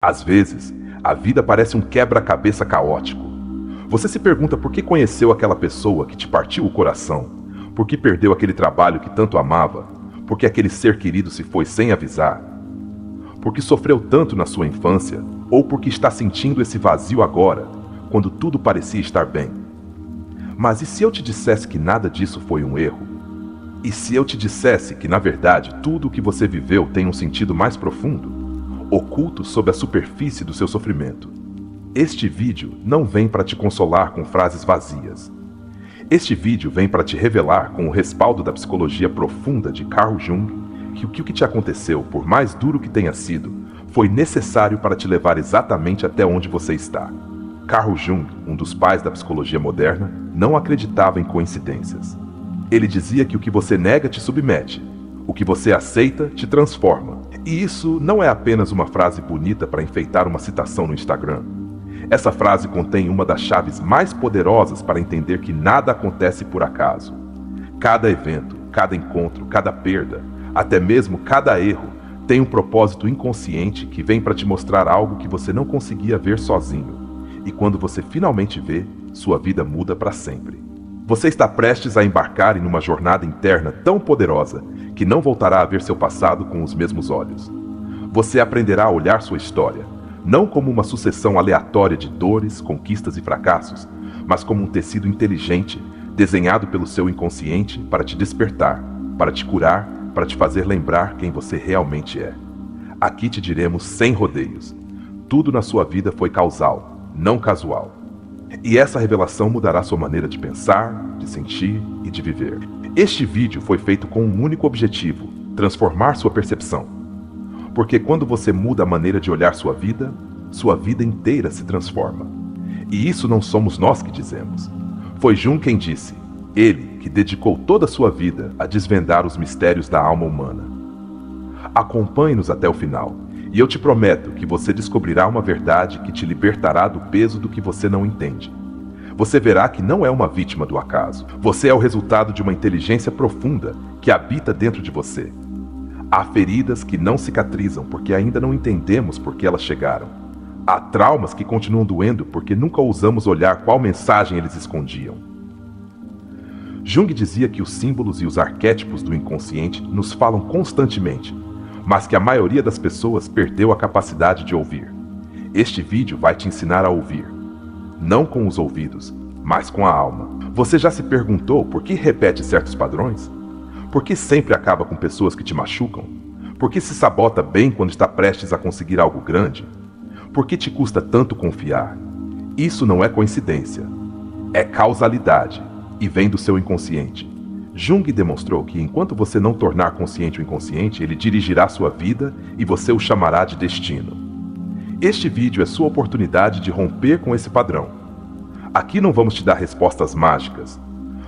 Às vezes, a vida parece um quebra-cabeça caótico. Você se pergunta por que conheceu aquela pessoa que te partiu o coração, por que perdeu aquele trabalho que tanto amava, por que aquele ser querido se foi sem avisar, por que sofreu tanto na sua infância, ou por que está sentindo esse vazio agora, quando tudo parecia estar bem. Mas e se eu te dissesse que nada disso foi um erro? E se eu te dissesse que, na verdade, tudo o que você viveu tem um sentido mais profundo, oculto sob a superfície do seu sofrimento? Este vídeo não vem para te consolar com frases vazias. Este vídeo vem para te revelar, com o respaldo da psicologia profunda de Carl Jung, que o que te aconteceu, por mais duro que tenha sido, foi necessário para te levar exatamente até onde você está. Carl Jung, um dos pais da psicologia moderna, não acreditava em coincidências. Ele dizia que o que você nega te submete, o que você aceita te transforma. E isso não é apenas uma frase bonita para enfeitar uma citação no Instagram. Essa frase contém uma das chaves mais poderosas para entender que nada acontece por acaso. Cada evento, cada encontro, cada perda, até mesmo cada erro, tem um propósito inconsciente que vem para te mostrar algo que você não conseguia ver sozinho. E quando você finalmente vê, sua vida muda para sempre. Você está prestes a embarcar em uma jornada interna tão poderosa que não voltará a ver seu passado com os mesmos olhos. Você aprenderá a olhar sua história, não como uma sucessão aleatória de dores, conquistas e fracassos, mas como um tecido inteligente, desenhado pelo seu inconsciente para te despertar, para te curar, para te fazer lembrar quem você realmente é. Aqui te diremos sem rodeios. Tudo na sua vida foi causal, não casual. E essa revelação mudará sua maneira de pensar, de sentir e de viver. Este vídeo foi feito com um único objetivo: transformar sua percepção. Porque quando você muda a maneira de olhar sua vida inteira se transforma. E isso não somos nós que dizemos. Foi Jung quem disse, ele que dedicou toda a sua vida a desvendar os mistérios da alma humana. Acompanhe-nos até o final. E eu te prometo que você descobrirá uma verdade que te libertará do peso do que você não entende. Você verá que não é uma vítima do acaso. Você é o resultado de uma inteligência profunda que habita dentro de você. Há feridas que não cicatrizam porque ainda não entendemos por que elas chegaram. Há traumas que continuam doendo porque nunca ousamos olhar qual mensagem eles escondiam. Jung dizia que os símbolos e os arquétipos do inconsciente nos falam constantemente, mas que a maioria das pessoas perdeu a capacidade de ouvir. Este vídeo vai te ensinar a ouvir, não com os ouvidos, mas com a alma. Você já se perguntou por que repete certos padrões? Por que sempre acaba com pessoas que te machucam? Por que se sabota bem quando está prestes a conseguir algo grande? Por que te custa tanto confiar? Isso não é coincidência, é causalidade e vem do seu inconsciente. Jung demonstrou que enquanto você não tornar consciente o inconsciente, ele dirigirá sua vida e você o chamará de destino. Este vídeo é sua oportunidade de romper com esse padrão. Aqui não vamos te dar respostas mágicas.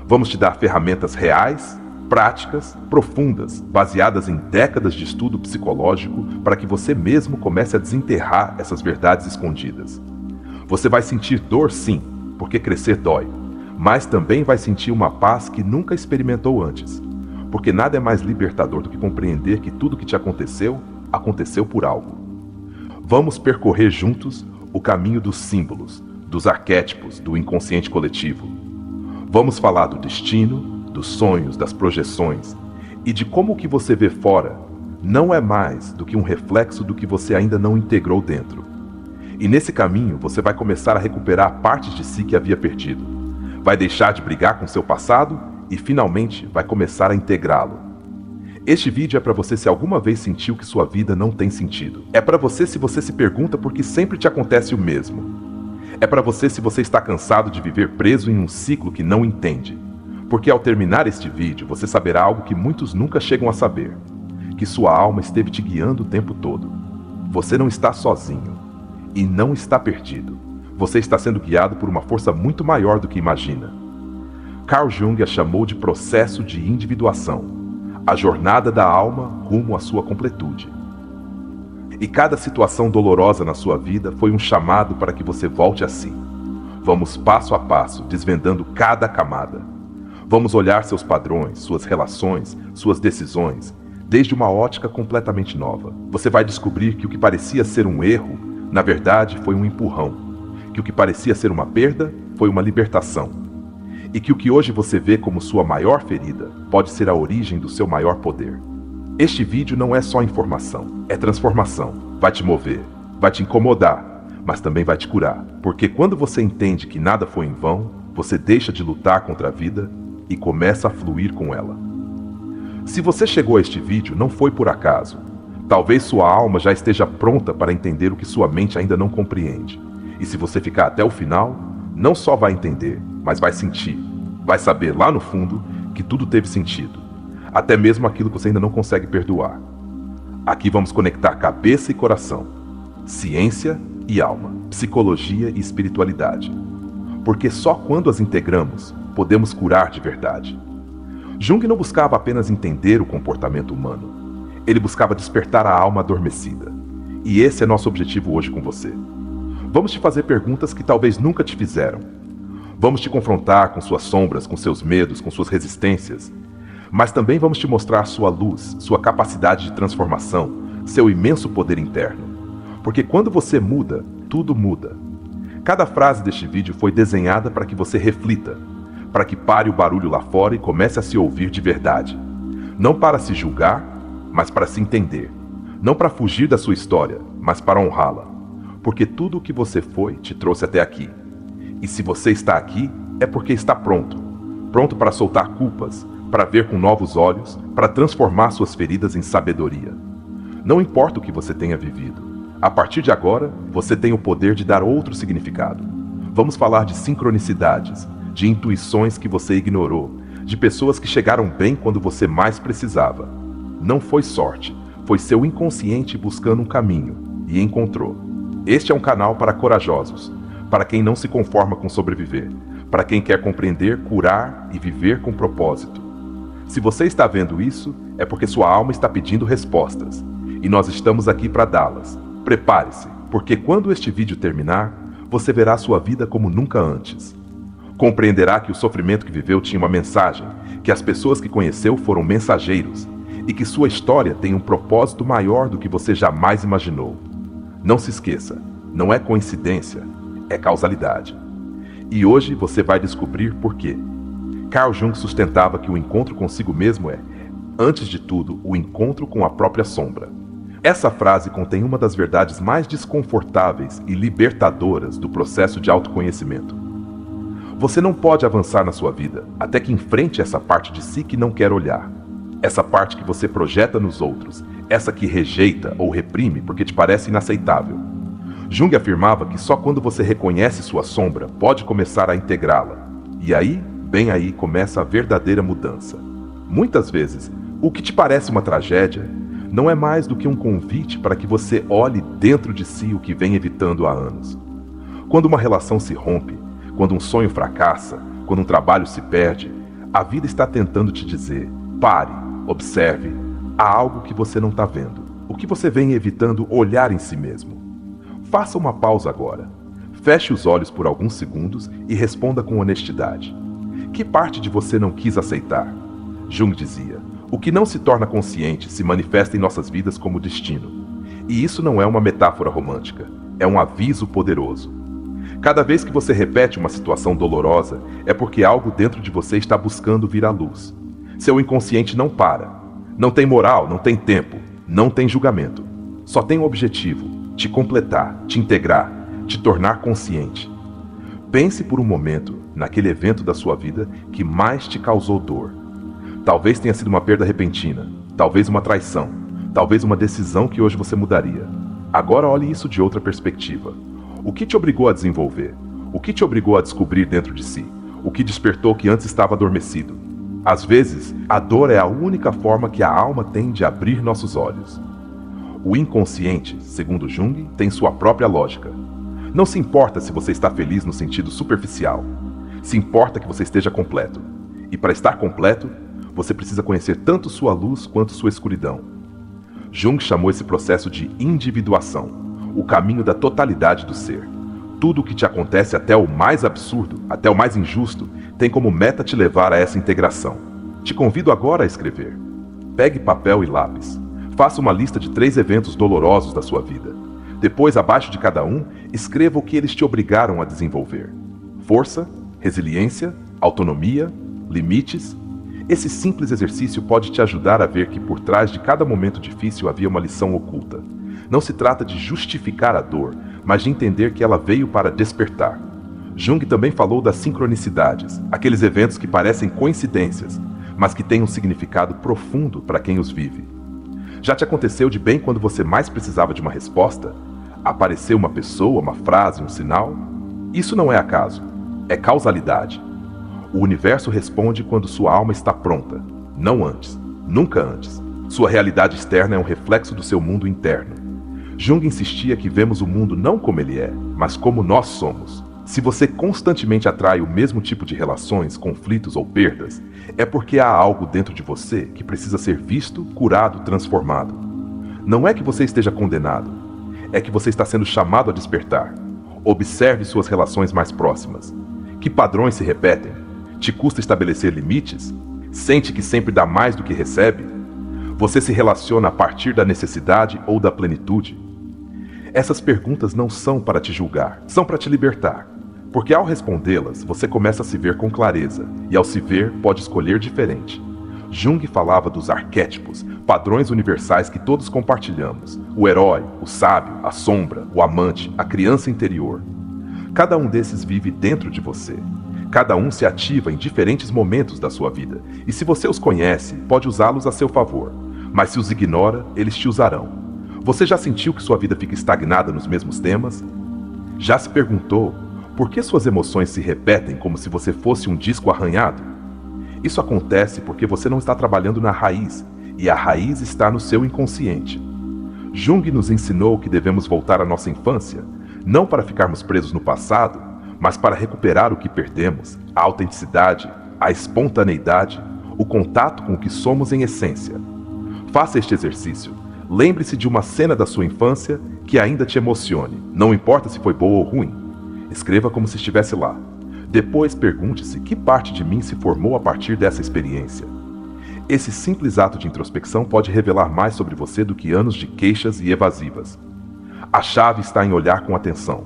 Vamos te dar ferramentas reais, práticas, profundas, baseadas em décadas de estudo psicológico para que você mesmo comece a desenterrar essas verdades escondidas. Você vai sentir dor sim, porque crescer dói. Mas também vai sentir uma paz que nunca experimentou antes, porque nada é mais libertador do que compreender que tudo que te aconteceu, aconteceu por algo. Vamos percorrer juntos o caminho dos símbolos, dos arquétipos, do inconsciente coletivo. Vamos falar do destino, dos sonhos, das projeções e de como o que você vê fora não é mais do que um reflexo do que você ainda não integrou dentro. E nesse caminho você vai começar a recuperar partes de si que havia perdido. Vai deixar de brigar com seu passado e finalmente vai começar a integrá-lo. Este vídeo é para você se alguma vez sentiu que sua vida não tem sentido. É para você se você se pergunta por que sempre te acontece o mesmo. É para você se você está cansado de viver preso em um ciclo que não entende. Porque ao terminar este vídeo você saberá algo que muitos nunca chegam a saber. Que sua alma esteve te guiando o tempo todo. Você não está sozinho e não está perdido. Você está sendo guiado por uma força muito maior do que imagina. Carl Jung a chamou de processo de individuação, a jornada da alma rumo à sua completude. E cada situação dolorosa na sua vida foi um chamado para que você volte a si. Vamos passo a passo, desvendando cada camada. Vamos olhar seus padrões, suas relações, suas decisões, desde uma ótica completamente nova. Você vai descobrir que o que parecia ser um erro Na verdade, foi um empurrão, que o que parecia ser uma perda foi uma libertação, e que o que hoje você vê como sua maior ferida pode ser a origem do seu maior poder. Este vídeo não é só informação, é transformação. Vai te mover, vai te incomodar, mas também vai te curar, porque quando você entende que nada foi em vão, você deixa de lutar contra a vida e começa a fluir com ela. Se você chegou a este vídeo, não foi por acaso. Talvez sua alma já esteja pronta para entender o que sua mente ainda não compreende. E se você ficar até o final, não só vai entender, mas vai sentir, vai saber lá no fundo que tudo teve sentido, até mesmo aquilo que você ainda não consegue perdoar. Aqui vamos conectar cabeça e coração, ciência e alma, psicologia e espiritualidade. Porque só quando as integramos, podemos curar de verdade. Jung não buscava apenas entender o comportamento humano. Ele buscava despertar a alma adormecida. E esse é nosso objetivo hoje com você. Vamos te fazer perguntas que talvez nunca te fizeram. Vamos te confrontar com suas sombras, com seus medos, com suas resistências. Mas também vamos te mostrar sua luz, sua capacidade de transformação, seu imenso poder interno. Porque quando você muda, tudo muda. Cada frase deste vídeo foi desenhada para que você reflita, para que pare o barulho lá fora e comece a se ouvir de verdade. Não para se julgar, mas para se entender. Não para fugir da sua história, mas para honrá-la. Porque tudo o que você foi te trouxe até aqui. E se você está aqui, é porque está pronto. Pronto para soltar culpas, para ver com novos olhos, para transformar suas feridas em sabedoria. Não importa o que você tenha vivido. A partir de agora, você tem o poder de dar outro significado. Vamos falar de sincronicidades, de intuições que você ignorou, de pessoas que chegaram bem quando você mais precisava. Não foi sorte, foi seu inconsciente buscando um caminho, e encontrou. Este é um canal para corajosos, para quem não se conforma com sobreviver, para quem quer compreender, curar e viver com propósito. Se você está vendo isso, é porque sua alma está pedindo respostas, e nós estamos aqui para dá-las. Prepare-se, porque quando este vídeo terminar, você verá sua vida como nunca antes. Compreenderá que o sofrimento que viveu tinha uma mensagem, que as pessoas que conheceu foram mensageiros, e que sua história tem um propósito maior do que você jamais imaginou. Não se esqueça, não é coincidência, é causalidade. E hoje você vai descobrir por quê. Carl Jung sustentava que o encontro consigo mesmo é, antes de tudo, o encontro com a própria sombra. Essa frase contém uma das verdades mais desconfortáveis e libertadoras do processo de autoconhecimento. Você não pode avançar na sua vida até que enfrente essa parte de si que não quer olhar. Essa parte que você projeta nos outros, essa que rejeita ou reprime porque te parece inaceitável. Jung afirmava que só quando você reconhece sua sombra pode começar a integrá-la. E aí, bem aí, começa a verdadeira mudança. Muitas vezes, o que te parece uma tragédia não é mais do que um convite para que você olhe dentro de si o que vem evitando há anos. Quando uma relação se rompe, quando um sonho fracassa, quando um trabalho se perde, a vida está tentando te dizer: pare, observe, há algo que você não está vendo, o que você vem evitando olhar em si mesmo. Faça uma pausa agora, feche os olhos por alguns segundos e responda com honestidade. Que parte de você não quis aceitar? Jung dizia: o que não se torna consciente se manifesta em nossas vidas como destino. E isso não é uma metáfora romântica, é um aviso poderoso. Cada vez que você repete uma situação dolorosa, é porque algo dentro de você está buscando vir à luz. Seu inconsciente não para. Não tem moral, não tem tempo, não tem julgamento. Só tem um objetivo: te completar, te integrar, te tornar consciente. Pense por um momento naquele evento da sua vida que mais te causou dor. Talvez tenha sido uma perda repentina, talvez uma traição, talvez uma decisão que hoje você mudaria. Agora olhe isso de outra perspectiva. O que te obrigou a desenvolver? O que te obrigou a descobrir dentro de si? O que despertou que antes estava adormecido? Às vezes, a dor é a única forma que a alma tem de abrir nossos olhos. O inconsciente, segundo Jung, tem sua própria lógica. Não se importa se você está feliz no sentido superficial. Se importa que você esteja completo. E para estar completo, você precisa conhecer tanto sua luz quanto sua escuridão. Jung chamou esse processo de individuação, o caminho da totalidade do ser. Tudo o que te acontece, até o mais absurdo, até o mais injusto, tem como meta te levar a essa integração. Te convido agora a escrever. Pegue papel e lápis. Faça uma lista de 3 eventos dolorosos da sua vida. Depois, abaixo de cada um, escreva o que eles te obrigaram a desenvolver: força, resiliência, autonomia, limites. Esse simples exercício pode te ajudar a ver que por trás de cada momento difícil havia uma lição oculta. Não se trata de justificar a dor, mas de entender que ela veio para despertar. Jung também falou das sincronicidades, aqueles eventos que parecem coincidências, mas que têm um significado profundo para quem os vive. Já te aconteceu de bem quando você mais precisava de uma resposta? Apareceu uma pessoa, uma frase, um sinal? Isso não é acaso, é causalidade. O universo responde quando sua alma está pronta, não antes, nunca antes. Sua realidade externa é um reflexo do seu mundo interno. Jung insistia que vemos o mundo não como ele é, mas como nós somos. Se você constantemente atrai o mesmo tipo de relações, conflitos ou perdas, é porque há algo dentro de você que precisa ser visto, curado, transformado. Não é que você esteja condenado, é que você está sendo chamado a despertar. Observe suas relações mais próximas. Que padrões se repetem? Te custa estabelecer limites? Sente que sempre dá mais do que recebe? Você se relaciona a partir da necessidade ou da plenitude? Essas perguntas não são para te julgar, são para te libertar. Porque ao respondê-las, você começa a se ver com clareza, e ao se ver, pode escolher diferente. Jung falava dos arquétipos, padrões universais que todos compartilhamos: o herói, o sábio, a sombra, o amante, a criança interior. Cada um desses vive dentro de você. Cada um se ativa em diferentes momentos da sua vida, e se você os conhece, pode usá-los a seu favor. Mas se os ignora, eles te usarão. Você já sentiu que sua vida fica estagnada nos mesmos temas? Já se perguntou por que suas emoções se repetem como se você fosse um disco arranhado? Isso acontece porque você não está trabalhando na raiz, e a raiz está no seu inconsciente. Jung nos ensinou que devemos voltar à nossa infância, não para ficarmos presos no passado, mas para recuperar o que perdemos: a autenticidade, a espontaneidade, o contato com o que somos em essência. Faça este exercício. Lembre-se de uma cena da sua infância que ainda te emocione, não importa se foi boa ou ruim. Escreva como se estivesse lá. Depois pergunte-se que parte de mim se formou a partir dessa experiência. Esse simples ato de introspecção pode revelar mais sobre você do que anos de queixas e evasivas. A chave está em olhar com atenção.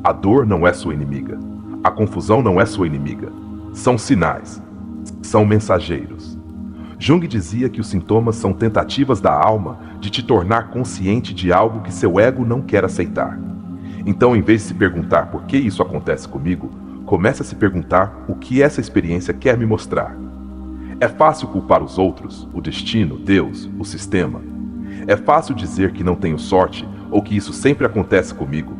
A dor não é sua inimiga. A confusão não é sua inimiga. São sinais. São mensageiros. Jung dizia que os sintomas são tentativas da alma de te tornar consciente de algo que seu ego não quer aceitar. Então, em vez de se perguntar por que isso acontece comigo, comece a se perguntar o que essa experiência quer me mostrar. É fácil culpar os outros, o destino, Deus, o sistema. É fácil dizer que não tenho sorte ou que isso sempre acontece comigo.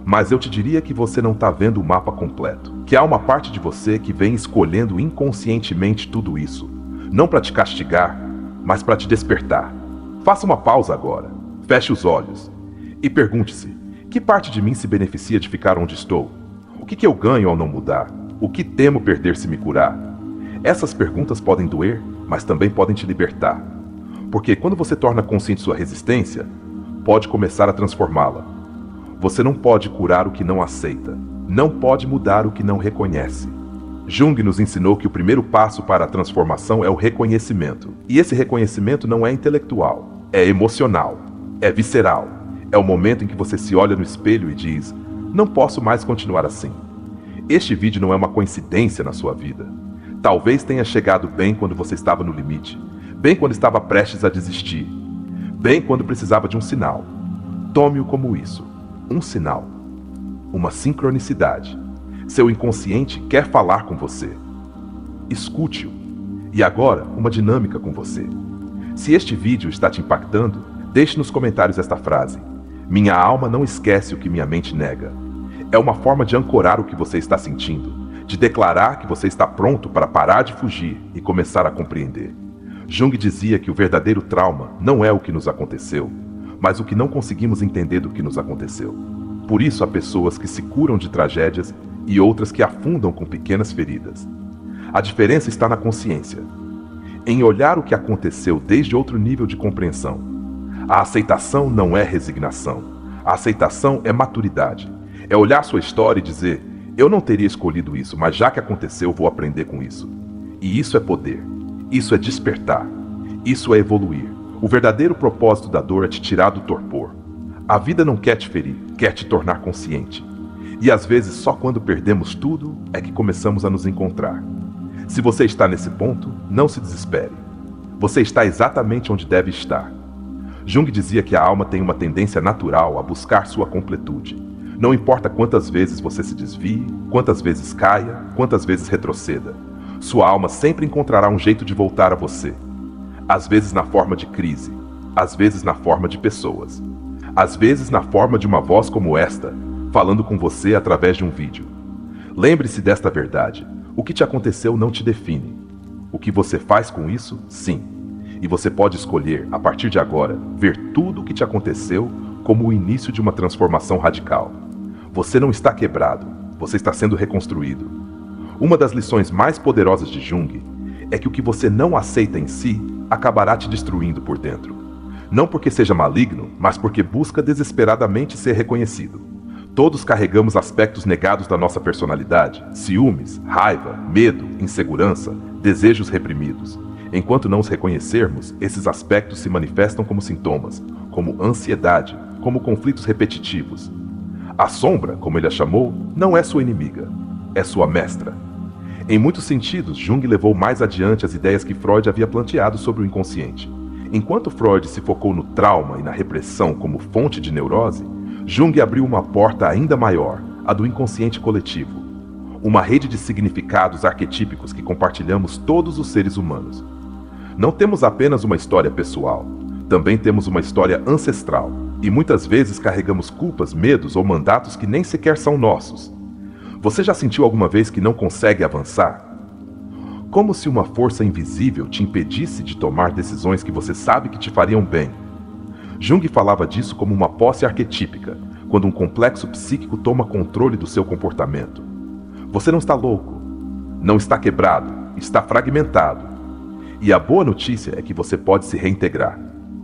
Mas eu te diria que você não está vendo o mapa completo, que há uma parte de você que vem escolhendo inconscientemente tudo isso, não para te castigar, mas para te despertar. Faça uma pausa agora, feche os olhos e pergunte-se: que parte de mim se beneficia de ficar onde estou? O que eu ganho ao não mudar? O que temo perder se me curar? Essas perguntas podem doer, mas também podem te libertar. Porque quando você torna consciente sua resistência, pode começar a transformá-la. Você não pode curar o que não aceita, não pode mudar o que não reconhece. Jung nos ensinou que o primeiro passo para a transformação é o reconhecimento. E esse reconhecimento não é intelectual, é emocional, é visceral. É o momento em que você se olha no espelho e diz: não posso mais continuar assim. Este vídeo não é uma coincidência na sua vida. Talvez tenha chegado bem quando você estava no limite, bem quando estava prestes a desistir, bem quando precisava de um sinal. Tome-o como isso, um sinal, uma sincronicidade. Seu inconsciente quer falar com você. Escute-o. E agora, uma dinâmica com você. Se este vídeo está te impactando, deixe nos comentários esta frase: minha alma não esquece o que minha mente nega. É uma forma de ancorar o que você está sentindo, de declarar que você está pronto para parar de fugir e começar a compreender. Jung dizia que o verdadeiro trauma não é o que nos aconteceu, mas o que não conseguimos entender do que nos aconteceu. Por isso há pessoas que se curam de tragédias e outras que afundam com pequenas feridas. A diferença está na consciência, em olhar o que aconteceu desde outro nível de compreensão. A aceitação não é resignação. A aceitação é maturidade. É olhar sua história e dizer: eu não teria escolhido isso, mas já que aconteceu, vou aprender com isso. E isso é poder. Isso é despertar. Isso é evoluir. O verdadeiro propósito da dor é te tirar do torpor. A vida não quer te ferir, quer te tornar consciente. E às vezes só quando perdemos tudo é que começamos a nos encontrar. Se você está nesse ponto, não se desespere. Você está exatamente onde deve estar. Jung dizia que a alma tem uma tendência natural a buscar sua completude. Não importa quantas vezes você se desvie, quantas vezes caia, quantas vezes retroceda. Sua alma sempre encontrará um jeito de voltar a você. Às vezes na forma de crise, às vezes na forma de pessoas. Às vezes na forma de uma voz como esta, falando com você através de um vídeo. Lembre-se desta verdade. O que te aconteceu não te define. O que você faz com isso, sim. E você pode escolher, a partir de agora, ver tudo o que te aconteceu como o início de uma transformação radical. Você não está quebrado, você está sendo reconstruído. Uma das lições mais poderosas de Jung é que o que você não aceita em si acabará te destruindo por dentro. Não porque seja maligno, mas porque busca desesperadamente ser reconhecido. Todos carregamos aspectos negados da nossa personalidade: ciúmes, raiva, medo, insegurança, desejos reprimidos. Enquanto não os reconhecermos, esses aspectos se manifestam como sintomas, como ansiedade, como conflitos repetitivos. A sombra, como ele a chamou, não é sua inimiga, é sua mestra. Em muitos sentidos, Jung levou mais adiante as ideias que Freud havia planteado sobre o inconsciente. Enquanto Freud se focou no trauma e na repressão como fonte de neurose, Jung abriu uma porta ainda maior, a do inconsciente coletivo. Uma rede de significados arquetípicos que compartilhamos todos os seres humanos. Não temos apenas uma história pessoal, também temos uma história ancestral, e muitas vezes carregamos culpas, medos ou mandatos que nem sequer são nossos. Você já sentiu alguma vez que não consegue avançar? Como se uma força invisível te impedisse de tomar decisões que você sabe que te fariam bem. Jung falava disso como uma posse arquetípica, quando um complexo psíquico toma controle do seu comportamento. Você não está louco, não está quebrado, está fragmentado. E a boa notícia é que você pode se reintegrar.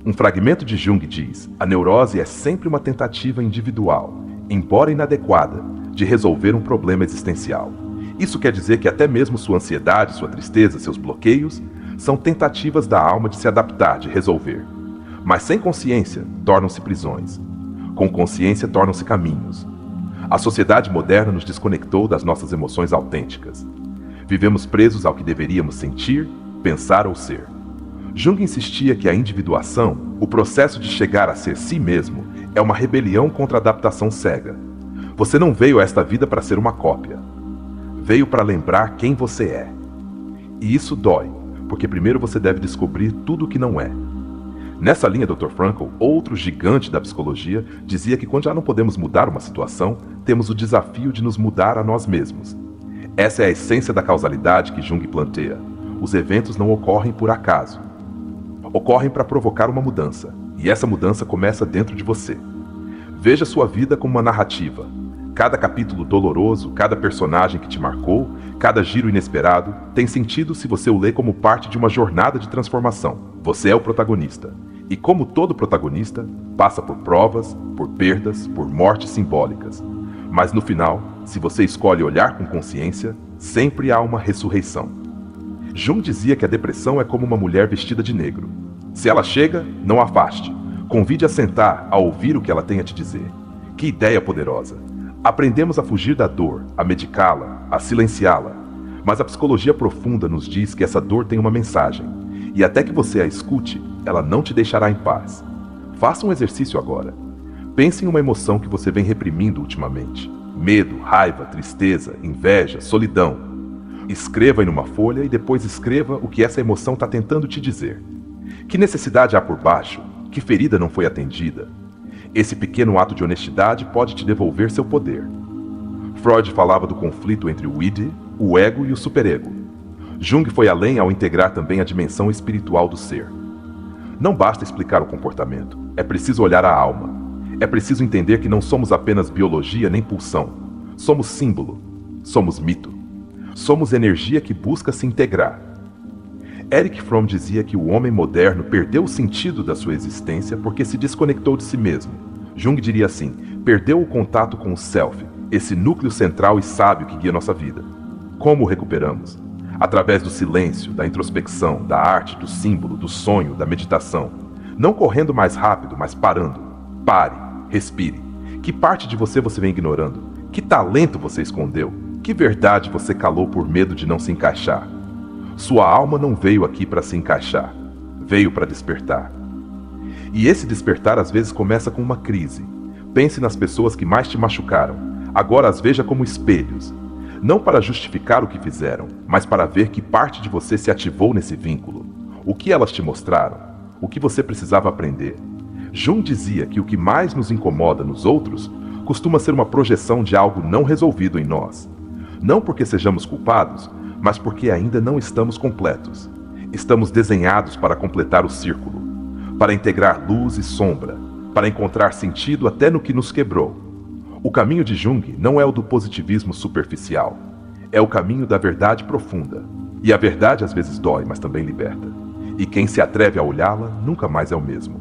Um fragmento de Jung diz: a neurose é sempre uma tentativa individual, embora inadequada, de resolver um problema existencial. Isso quer dizer que até mesmo sua ansiedade, sua tristeza, seus bloqueios, são tentativas da alma de se adaptar, de resolver. Mas sem consciência, tornam-se prisões. Com consciência, tornam-se caminhos. A sociedade moderna nos desconectou das nossas emoções autênticas. Vivemos presos ao que deveríamos sentir, pensar ou ser. Jung insistia que a individuação, o processo de chegar a ser si mesmo, é uma rebelião contra a adaptação cega. Você não veio a esta vida para ser uma cópia. Veio para lembrar quem você é. E isso dói, porque primeiro você deve descobrir tudo o que não é. Nessa linha, Dr. Frankl, outro gigante da psicologia, dizia que quando já não podemos mudar uma situação, temos o desafio de nos mudar a nós mesmos. Essa é a essência da causalidade que Jung planteia. Os eventos não ocorrem por acaso. Ocorrem para provocar uma mudança, e essa mudança começa dentro de você. Veja sua vida como uma narrativa. Cada capítulo doloroso, cada personagem que te marcou, cada giro inesperado, tem sentido se você o lê como parte de uma jornada de transformação. Você é o protagonista. E como todo protagonista, passa por provas, por perdas, por mortes simbólicas. Mas no final, se você escolhe olhar com consciência, sempre há uma ressurreição. Jung dizia que a depressão é como uma mulher vestida de negro. Se ela chega, não afaste. Convide a sentar, a ouvir o que ela tem a te dizer. Que ideia poderosa! Aprendemos a fugir da dor, a medicá-la, a silenciá-la. Mas a psicologia profunda nos diz que essa dor tem uma mensagem. E até que você a escute, ela não te deixará em paz. Faça um exercício agora. Pense em uma emoção que você vem reprimindo ultimamente. Medo, raiva, tristeza, inveja, solidão. Escreva em uma folha e depois escreva o que essa emoção está tentando te dizer. Que necessidade há por baixo? Que ferida não foi atendida? Esse pequeno ato de honestidade pode te devolver seu poder. Freud falava do conflito entre o id, o ego e o superego. Jung foi além ao integrar também a dimensão espiritual do ser. Não basta explicar o comportamento, é preciso olhar a alma. É preciso entender que não somos apenas biologia nem pulsão. Somos símbolo, somos mito. Somos energia que busca se integrar. Erich Fromm dizia que o homem moderno perdeu o sentido da sua existência porque se desconectou de si mesmo. Jung diria assim: perdeu o contato com o self, esse núcleo central e sábio que guia nossa vida. Como o recuperamos? Através do silêncio, da introspecção, da arte, do símbolo, do sonho, da meditação. Não correndo mais rápido, mas parando. Pare. Respire. Que parte de você vem ignorando? Que talento você escondeu? Que verdade você calou por medo de não se encaixar? Sua alma não veio aqui para se encaixar. Veio para despertar. E esse despertar às vezes começa com uma crise. Pense nas pessoas que mais te machucaram. Agora as veja como espelhos. Não para justificar o que fizeram, mas para ver que parte de você se ativou nesse vínculo. O que elas te mostraram? O que você precisava aprender? Jung dizia que o que mais nos incomoda nos outros costuma ser uma projeção de algo não resolvido em nós. Não porque sejamos culpados, mas porque ainda não estamos completos. Estamos desenhados para completar o círculo, para integrar luz e sombra, para encontrar sentido até no que nos quebrou. O caminho de Jung não é o do positivismo superficial, é o caminho da verdade profunda. E a verdade às vezes dói, mas também liberta. E quem se atreve a olhá-la nunca mais é o mesmo.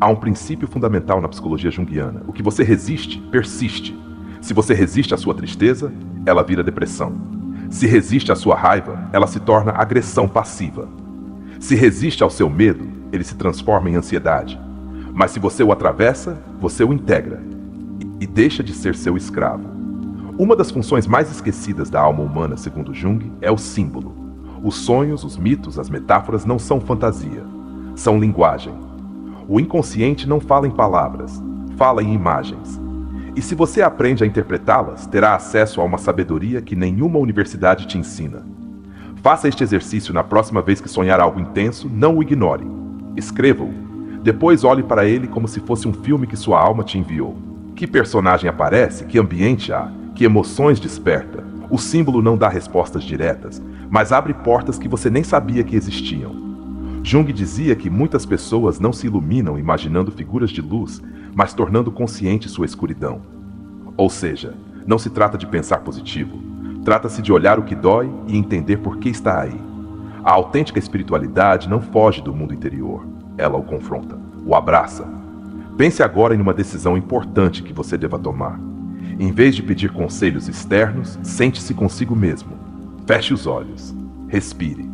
Há um princípio fundamental na psicologia junguiana: o que você resiste, persiste. Se você resiste à sua tristeza, ela vira depressão. Se resiste à sua raiva, ela se torna agressão passiva. Se resiste ao seu medo, ele se transforma em ansiedade. Mas se você o atravessa, você o integra e deixa de ser seu escravo. Uma das funções mais esquecidas da alma humana, segundo Jung, é o símbolo. Os sonhos, os mitos, as metáforas não são fantasia, são linguagem. O inconsciente não fala em palavras, fala em imagens. E se você aprende a interpretá-las, terá acesso a uma sabedoria que nenhuma universidade te ensina. Faça este exercício na próxima vez que sonhar algo intenso, não o ignore. Escreva-o. Depois olhe para ele como se fosse um filme que sua alma te enviou. Que personagem aparece? Que ambiente há? Que emoções desperta? O símbolo não dá respostas diretas, mas abre portas que você nem sabia que existiam. Jung dizia que muitas pessoas não se iluminam imaginando figuras de luz, mas tornando consciente sua escuridão. Ou seja, não se trata de pensar positivo, trata-se de olhar o que dói e entender por que está aí. A autêntica espiritualidade não foge do mundo interior, ela o confronta, o abraça. Pense agora em uma decisão importante que você deva tomar. Em vez de pedir conselhos externos, sente-se consigo mesmo. Feche os olhos, respire.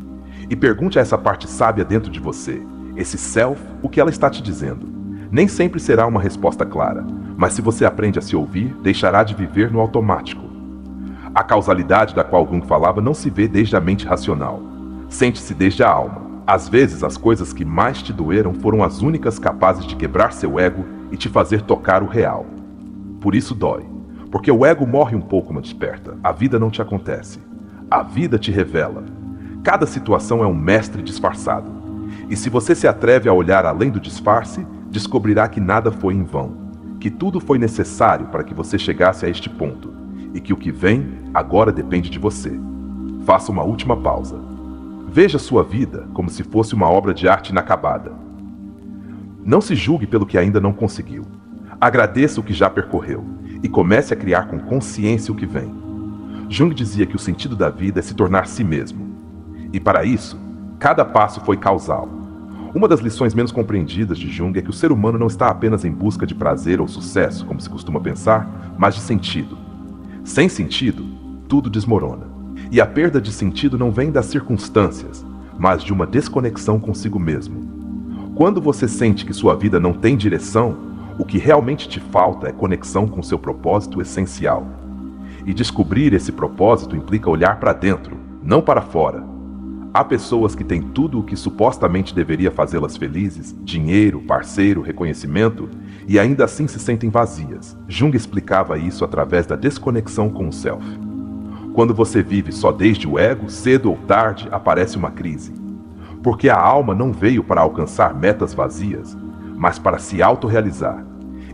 E pergunte a essa parte sábia dentro de você, esse self, o que ela está te dizendo. Nem sempre será uma resposta clara, mas se você aprende a se ouvir, deixará de viver no automático. A causalidade da qual Jung falava não se vê desde a mente racional. Sente-se desde a alma. Às vezes, as coisas que mais te doeram foram as únicas capazes de quebrar seu ego e te fazer tocar o real. Por isso dói. Porque o ego morre um pouco, mas desperta. A vida não te acontece. A vida te revela. Cada situação é um mestre disfarçado. E se você se atreve a olhar além do disfarce, descobrirá que nada foi em vão, que tudo foi necessário para que você chegasse a este ponto, e que o que vem agora depende de você. Faça uma última pausa. Veja sua vida como se fosse uma obra de arte inacabada. Não se julgue pelo que ainda não conseguiu. Agradeça o que já percorreu e comece a criar com consciência o que vem. Jung dizia que o sentido da vida é se tornar si mesmo. E para isso, cada passo foi causal. Uma das lições menos compreendidas de Jung é que o ser humano não está apenas em busca de prazer ou sucesso, como se costuma pensar, mas de sentido. Sem sentido, tudo desmorona. E a perda de sentido não vem das circunstâncias, mas de uma desconexão consigo mesmo. Quando você sente que sua vida não tem direção, o que realmente te falta é conexão com seu propósito essencial. E descobrir esse propósito implica olhar para dentro, não para fora. Há pessoas que têm tudo o que supostamente deveria fazê-las felizes, dinheiro, parceiro, reconhecimento, e ainda assim se sentem vazias. Jung explicava isso através da desconexão com o self. Quando você vive só desde o ego, cedo ou tarde aparece uma crise. Porque a alma não veio para alcançar metas vazias, mas para se autorrealizar.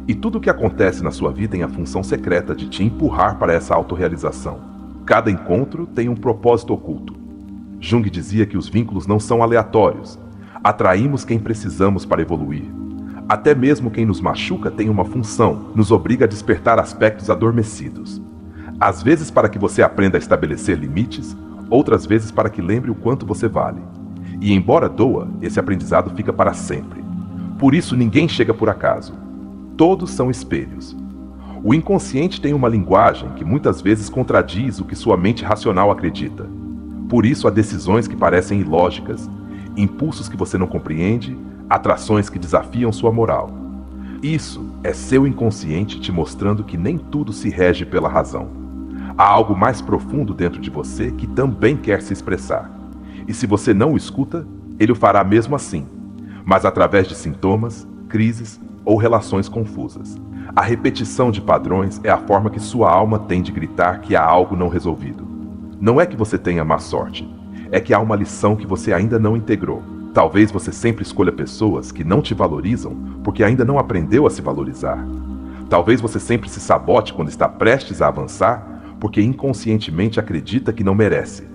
E tudo o que acontece na sua vida tem a função secreta de te empurrar para essa autorrealização. Cada encontro tem um propósito oculto. Jung dizia que os vínculos não são aleatórios. Atraímos quem precisamos para evoluir. Até mesmo quem nos machuca tem uma função, nos obriga a despertar aspectos adormecidos. Às vezes para que você aprenda a estabelecer limites, outras vezes para que lembre o quanto você vale. E embora doa, esse aprendizado fica para sempre. Por isso ninguém chega por acaso. Todos são espelhos. O inconsciente tem uma linguagem que muitas vezes contradiz o que sua mente racional acredita. Por isso há decisões que parecem ilógicas, impulsos que você não compreende, atrações que desafiam sua moral. Isso É seu inconsciente te mostrando que nem tudo se rege pela razão. Há algo mais profundo dentro de você que também quer se expressar. E se você não o escuta, ele o fará mesmo assim, mas através de sintomas, crises ou relações confusas. A repetição de padrões é a forma que sua alma tem de gritar que há algo não resolvido. Não é que você tenha má sorte, é que há uma lição que você ainda não integrou. Talvez você sempre escolha pessoas que não te valorizam porque ainda não aprendeu a se valorizar. Talvez você sempre se sabote quando está prestes a avançar porque inconscientemente acredita que não merece.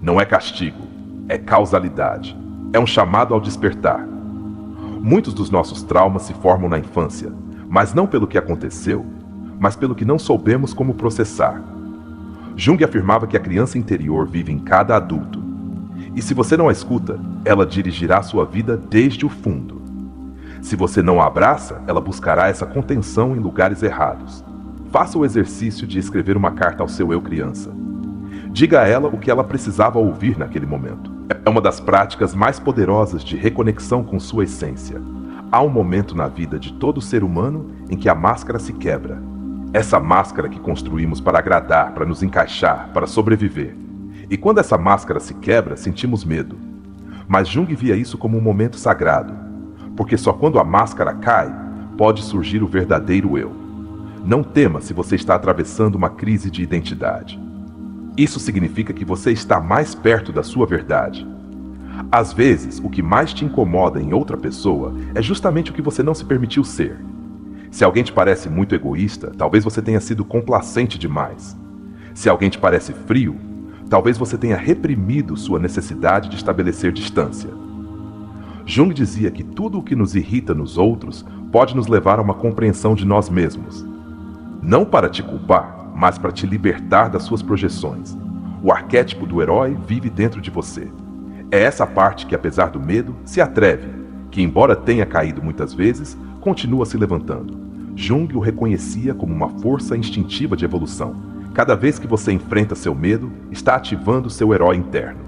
Não é castigo, é causalidade. É um chamado ao despertar. Muitos dos nossos traumas se formam na infância, mas não pelo que aconteceu, mas pelo que não soubemos como processar. Jung afirmava que a criança interior vive em cada adulto. E se você não a escuta, ela dirigirá sua vida desde o fundo. Se você não a abraça, ela buscará essa contenção em lugares errados. Faça o exercício de escrever uma carta ao seu eu criança. Diga a ela o que ela precisava ouvir naquele momento. É uma das práticas mais poderosas de reconexão com sua essência. Há um momento na vida de todo ser humano em que a máscara se quebra. Essa máscara que construímos para agradar, para nos encaixar, para sobreviver. E quando essa máscara se quebra, sentimos medo. Mas Jung via isso como um momento sagrado, porque só quando a máscara cai, pode surgir o verdadeiro eu. Não tema se você está atravessando uma crise de identidade. Isso significa que você está mais perto da sua verdade. Às vezes, o que mais te incomoda em outra pessoa é justamente o que você não se permitiu ser. Se alguém te parece muito egoísta, talvez você tenha sido complacente demais. Se alguém te parece frio, talvez você tenha reprimido sua necessidade de estabelecer distância. Jung dizia que tudo o que nos irrita nos outros pode nos levar a uma compreensão de nós mesmos. Não para te culpar, mas para te libertar das suas projeções. O arquétipo do herói vive dentro de você. É essa parte que, apesar do medo, se atreve, que, embora tenha caído muitas vezes, continua se levantando. Jung o reconhecia como uma força instintiva de evolução. Cada vez que você enfrenta seu medo, está ativando seu herói interno.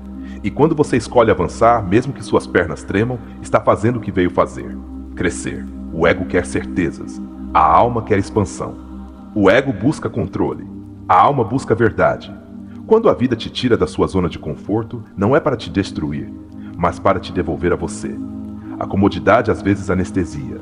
E quando você escolhe avançar, mesmo que suas pernas tremam, está fazendo o que veio fazer: crescer. O ego quer certezas. A alma quer expansão. O ego busca controle. A alma busca verdade. Quando a vida te tira da sua zona de conforto, não é para te destruir, mas para te devolver a você. A comodidade às vezes anestesia,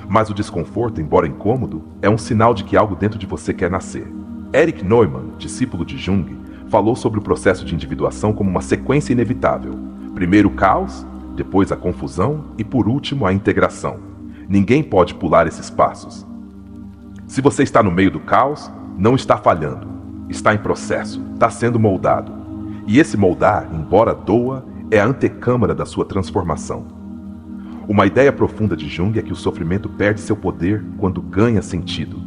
mas o desconforto, embora incômodo, é um sinal de que algo dentro de você quer nascer. Erich Neumann, discípulo de Jung, falou sobre o processo de individuação como uma sequência inevitável. Primeiro o caos, depois a confusão e por último a integração. Ninguém pode pular esses passos. Se você está no meio do caos, não está falhando. Está em processo, está sendo moldado. E esse moldar, embora doa, é a antecâmara da sua transformação. Uma ideia profunda de Jung é que o sofrimento perde seu poder quando ganha sentido.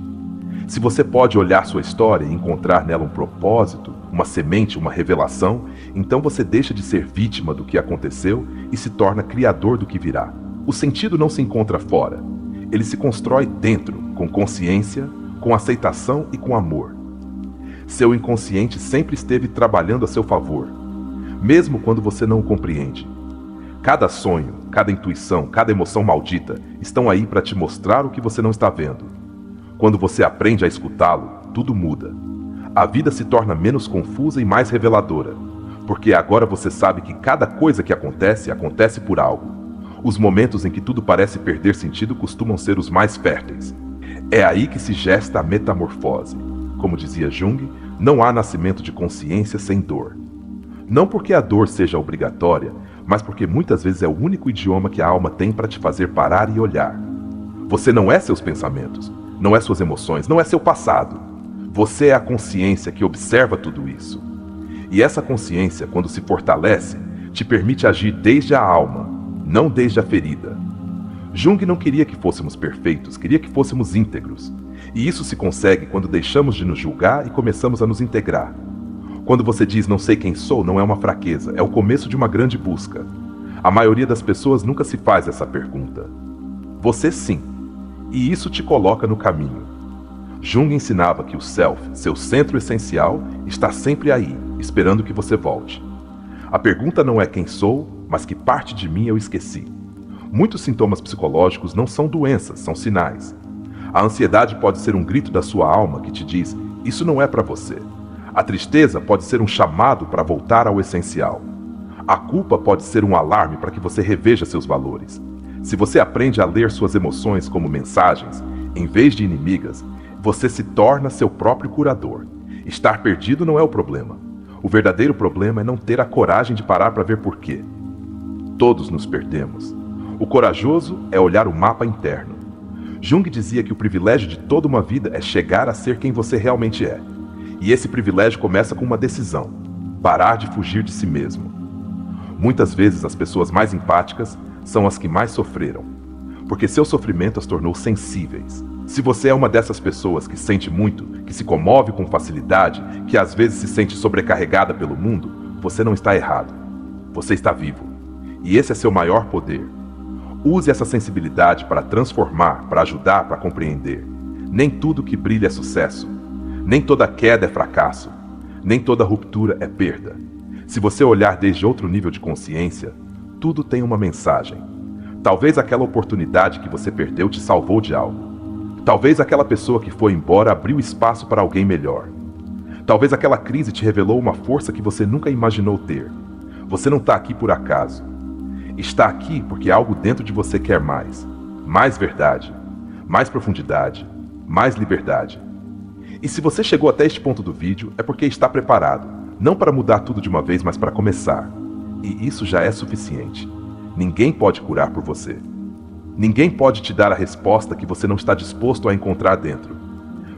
Se você pode olhar sua história e encontrar nela um propósito, uma semente, uma revelação, então você deixa de ser vítima do que aconteceu e se torna criador do que virá. O sentido não se encontra fora. Ele se constrói dentro, com consciência, com aceitação e com amor. Seu inconsciente sempre esteve trabalhando a seu favor, mesmo quando você não o compreende. Cada sonho, cada intuição, cada emoção maldita estão aí para te mostrar o que você não está vendo. Quando você aprende a escutá-lo, tudo muda. A vida se torna menos confusa e mais reveladora, porque agora você sabe que cada coisa que acontece, acontece por algo. Os momentos em que tudo parece perder sentido costumam ser os mais férteis. É aí que se gesta a metamorfose. Como dizia Jung, não há nascimento de consciência sem dor. Não porque a dor seja obrigatória, mas porque muitas vezes é o único idioma que a alma tem para te fazer parar e olhar. Você não é seus pensamentos, não é suas emoções, não é seu passado. Você é a consciência que observa tudo isso. E essa consciência, quando se fortalece, te permite agir desde a alma, não desde a ferida. Jung não queria que fôssemos perfeitos, queria que fôssemos íntegros. E isso se consegue quando deixamos de nos julgar e começamos a nos integrar. Quando você diz não sei quem sou, não é uma fraqueza, é o começo de uma grande busca. A maioria das pessoas nunca se faz essa pergunta. Você sim. E isso te coloca no caminho. Jung ensinava que o Self, seu centro essencial, está sempre aí, esperando que você volte. A pergunta não é quem sou, mas que parte de mim eu esqueci. Muitos sintomas psicológicos não são doenças, são sinais. A ansiedade pode ser um grito da sua alma que te diz: isso não é para você. A tristeza pode ser um chamado para voltar ao essencial. A culpa pode ser um alarme para que você reveja seus valores. Se você aprende a ler suas emoções como mensagens, em vez de inimigas, você se torna seu próprio curador. Estar perdido não é o problema. O verdadeiro problema é não ter a coragem de parar para ver por quê. Todos nos perdemos. O corajoso é olhar o mapa interno. Jung dizia que o privilégio de toda uma vida é chegar a ser quem você realmente é. E esse privilégio começa com uma decisão: parar de fugir de si mesmo. Muitas vezes as pessoas mais empáticas são as que mais sofreram, porque seu sofrimento as tornou sensíveis. Se você é uma dessas pessoas que sente muito, que se comove com facilidade, que às vezes se sente sobrecarregada pelo mundo, você não está errado. Você está vivo. E esse é seu maior poder. Use essa sensibilidade para transformar, para ajudar, para compreender. Nem tudo que brilha é sucesso. Nem toda queda é fracasso. Nem toda ruptura é perda. Se você olhar desde outro nível de consciência, tudo tem uma mensagem. Talvez aquela oportunidade que você perdeu te salvou de algo. Talvez aquela pessoa que foi embora abriu espaço para alguém melhor. Talvez aquela crise te revelou uma força que você nunca imaginou ter. Você não está aqui por acaso. Está aqui porque algo dentro de você quer mais. Mais verdade, mais profundidade, mais liberdade. E se você chegou até este ponto do vídeo, é porque está preparado. Não para mudar tudo de uma vez, mas para começar. E isso já é suficiente. Ninguém pode curar por você. Ninguém pode te dar a resposta que você não está disposto a encontrar dentro.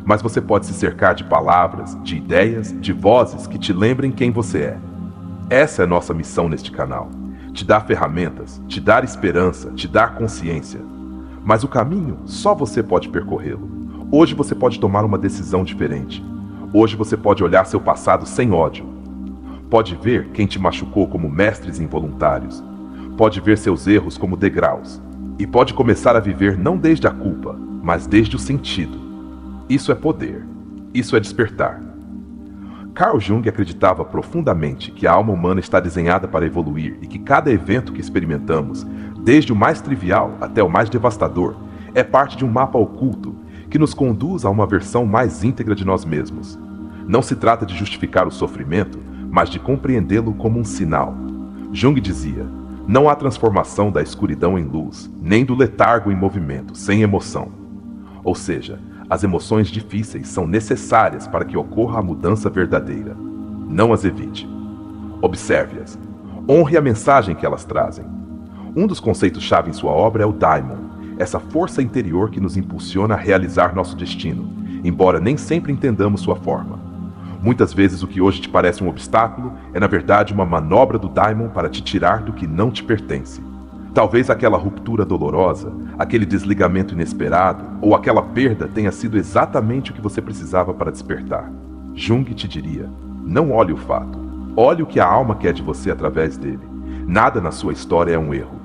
Mas você pode se cercar de palavras, de ideias, de vozes que te lembrem quem você é. Essa é nossa missão neste canal. Te dar ferramentas, te dar esperança, te dar consciência. Mas o caminho, só você pode percorrê-lo. Hoje você pode tomar uma decisão diferente. Hoje você pode olhar seu passado sem ódio. Pode ver quem te machucou como mestres involuntários. Pode ver seus erros como degraus. E pode começar a viver não desde a culpa, mas desde o sentido. Isso é poder. Isso é despertar. Carl Jung acreditava profundamente que a alma humana está desenhada para evoluir e que cada evento que experimentamos, desde o mais trivial até o mais devastador, é parte de um mapa oculto que nos conduz a uma versão mais íntegra de nós mesmos. Não se trata de justificar o sofrimento, mas de compreendê-lo como um sinal. Jung dizia: não há transformação da escuridão em luz, nem do letargo em movimento, sem emoção. Ou seja, as emoções difíceis são necessárias para que ocorra a mudança verdadeira. Não as evite. Observe-as. Honre a mensagem que elas trazem. Um dos conceitos-chave em sua obra é o Daimon, essa força interior que nos impulsiona a realizar nosso destino, embora nem sempre entendamos sua forma. Muitas vezes o que hoje te parece um obstáculo é na verdade uma manobra do Daimon para te tirar do que não te pertence. Talvez aquela ruptura dolorosa, aquele desligamento inesperado ou aquela perda tenha sido exatamente o que você precisava para despertar. Jung te diria: não olhe o fato, olhe o que a alma quer de você através dele. Nada na sua história é um erro.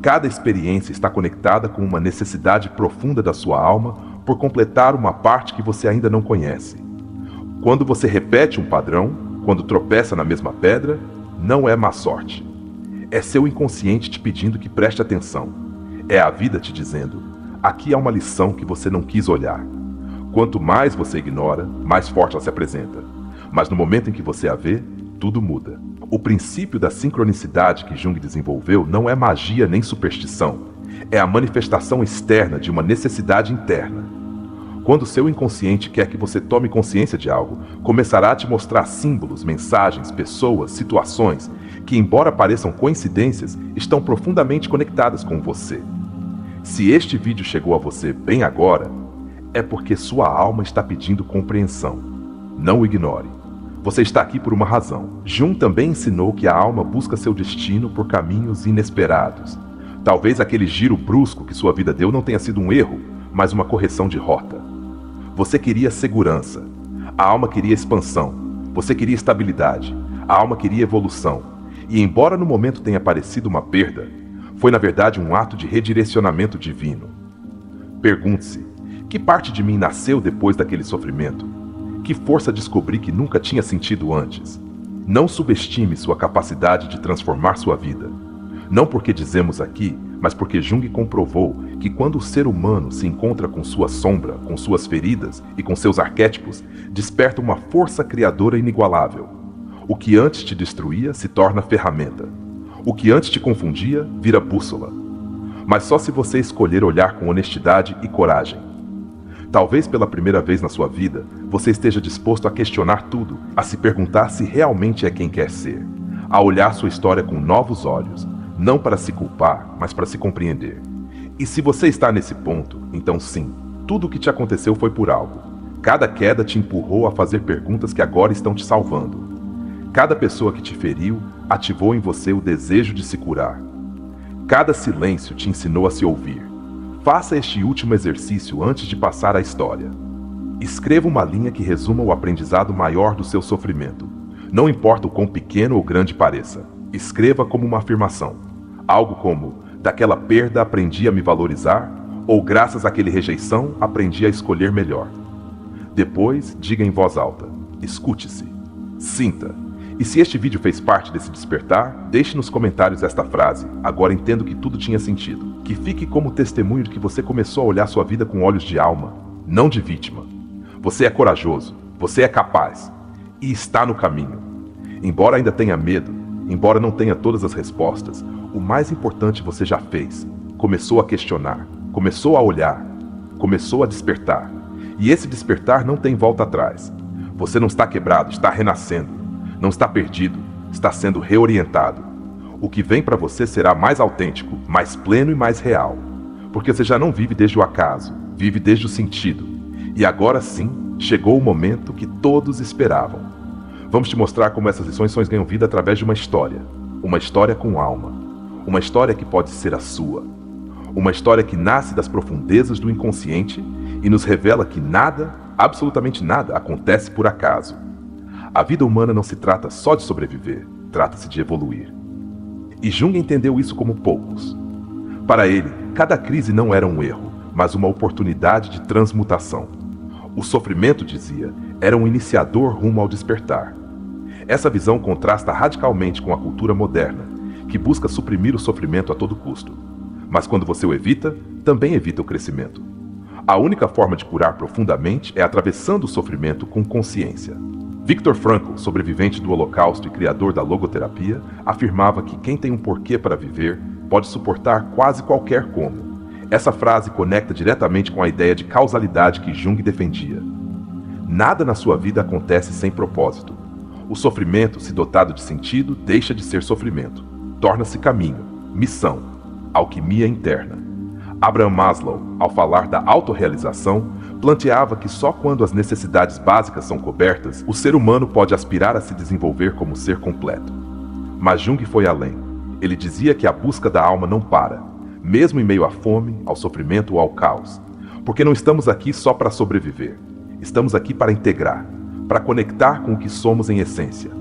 Cada experiência está conectada com uma necessidade profunda da sua alma por completar uma parte que você ainda não conhece. Quando você repete um padrão, quando tropeça na mesma pedra, não é má sorte. É seu inconsciente te pedindo que preste atenção. É a vida te dizendo: aqui há uma lição que você não quis olhar. Quanto mais você ignora, mais forte ela se apresenta. Mas no momento em que você a vê, tudo muda. O princípio da sincronicidade que Jung desenvolveu não é magia nem superstição. É a manifestação externa de uma necessidade interna. Quando seu inconsciente quer que você tome consciência de algo, começará a te mostrar símbolos, mensagens, pessoas, situações que, embora pareçam coincidências, estão profundamente conectadas com você. Se este vídeo chegou a você bem agora, é porque sua alma está pedindo compreensão. Não o ignore. Você está aqui por uma razão. Jung também ensinou que a alma busca seu destino por caminhos inesperados. Talvez aquele giro brusco que sua vida deu não tenha sido um erro, mas uma correção de rota. Você queria segurança. A alma queria expansão. Você queria estabilidade. A alma queria evolução. E embora no momento tenha parecido uma perda, foi na verdade um ato de redirecionamento divino. Pergunte-se: que parte de mim nasceu depois daquele sofrimento? Que força descobri que nunca tinha sentido antes? Não subestime sua capacidade de transformar sua vida. Não porque dizemos aqui, mas porque Jung comprovou que quando o ser humano se encontra com sua sombra, com suas feridas e com seus arquétipos, desperta uma força criadora inigualável. O que antes te destruía se torna ferramenta. O que antes te confundia vira bússola. Mas só se você escolher olhar com honestidade e coragem. Talvez pela primeira vez na sua vida, você esteja disposto a questionar tudo, a se perguntar se realmente é quem quer ser, a olhar sua história com novos olhos, não para se culpar, mas para se compreender. E se você está nesse ponto, então sim, tudo o que te aconteceu foi por algo. Cada queda te empurrou a fazer perguntas que agora estão te salvando. Cada pessoa que te feriu ativou em você o desejo de se curar. Cada silêncio te ensinou a se ouvir. Faça este último exercício antes de passar à história. Escreva uma linha que resuma o aprendizado maior do seu sofrimento. Não importa o quão pequeno ou grande pareça. Escreva como uma afirmação. Algo como, daquela perda aprendi a me valorizar, ou graças àquela rejeição aprendi a escolher melhor. Depois, diga em voz alta. Escute-se. Sinta. E se este vídeo fez parte desse despertar, deixe nos comentários esta frase. Agora entendo que tudo tinha sentido. Que fique como testemunho de que você começou a olhar sua vida com olhos de alma, não de vítima. Você é corajoso, você é capaz e está no caminho. Embora ainda tenha medo, embora não tenha todas as respostas, o mais importante você já fez. Começou a questionar, começou a olhar, começou a despertar. E esse despertar não tem volta atrás. Você não está quebrado, está renascendo. Não está perdido, está sendo reorientado. O que vem para você será mais autêntico, mais pleno e mais real. Porque você já não vive desde o acaso, vive desde o sentido. E agora sim, chegou o momento que todos esperavam. Vamos te mostrar como essas lições ganham vida através de uma história com alma. Uma história que pode ser a sua. Uma história que nasce das profundezas do inconsciente e nos revela que nada, absolutamente nada, acontece por acaso. A vida humana não se trata só de sobreviver, trata-se de evoluir. E Jung entendeu isso como poucos. Para ele, cada crise não era um erro, mas uma oportunidade de transmutação. O sofrimento, dizia, era um iniciador rumo ao despertar. Essa visão contrasta radicalmente com a cultura moderna, que busca suprimir o sofrimento a todo custo. Mas quando você o evita, também evita o crescimento. A única forma de curar profundamente é atravessando o sofrimento com consciência. Viktor Frankl, sobrevivente do Holocausto e criador da logoterapia, afirmava que quem tem um porquê para viver pode suportar quase qualquer como. Essa frase conecta diretamente com a ideia de causalidade que Jung defendia. Nada na sua vida acontece sem propósito. O sofrimento, se dotado de sentido, deixa de ser sofrimento. Torna-se caminho, missão, alquimia interna. Abraham Maslow, ao falar da autorrealização, planteava que só quando as necessidades básicas são cobertas, o ser humano pode aspirar a se desenvolver como ser completo. Mas Jung foi além. Ele dizia que a busca da alma não para, mesmo em meio à fome, ao sofrimento ou ao caos. Porque não estamos aqui só para sobreviver. Estamos aqui para integrar, para conectar com o que somos em essência.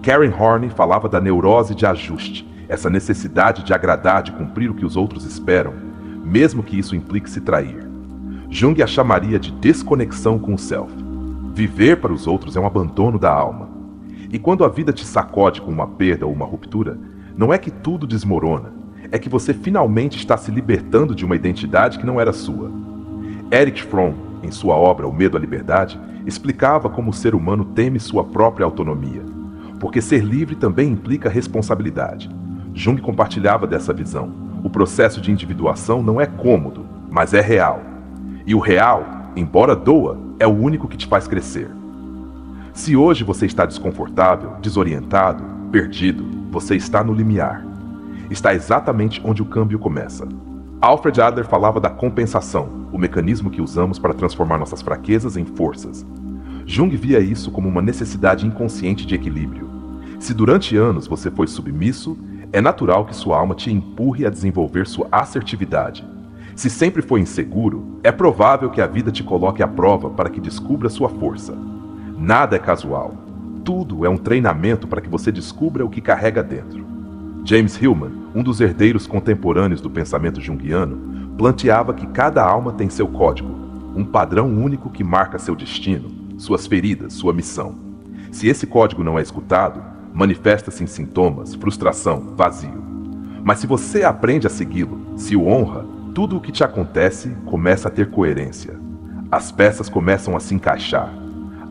Karen Horney falava da neurose de ajuste, essa necessidade de agradar, de cumprir o que os outros esperam, mesmo que isso implique se trair. Jung a chamaria de desconexão com o self. Viver para os outros é um abandono da alma. E quando a vida te sacode com uma perda ou uma ruptura, não é que tudo desmorona, é que você finalmente está se libertando de uma identidade que não era sua. Erich Fromm, em sua obra O Medo à Liberdade, explicava como o ser humano teme sua própria autonomia, porque ser livre também implica responsabilidade. Jung compartilhava dessa visão. O processo de individuação não é cômodo, mas é real. E o real, embora doa, é o único que te faz crescer. Se hoje você está desconfortável, desorientado, perdido, você está no limiar. Está exatamente onde o câmbio começa. Alfred Adler falava da compensação, o mecanismo que usamos para transformar nossas fraquezas em forças. Jung via isso como uma necessidade inconsciente de equilíbrio. Se durante anos você foi submisso, é natural que sua alma te empurre a desenvolver sua assertividade. Se sempre foi inseguro, é provável que a vida te coloque à prova para que descubra sua força. Nada é casual. Tudo é um treinamento para que você descubra o que carrega dentro. James Hillman, um dos herdeiros contemporâneos do pensamento junguiano, planteava que cada alma tem seu código, um padrão único que marca seu destino, suas feridas, sua missão. Se esse código não é escutado, manifesta-se em sintomas, frustração, vazio. Mas se você aprende a segui-lo, se o honra, tudo o que te acontece começa a ter coerência. As peças começam a se encaixar.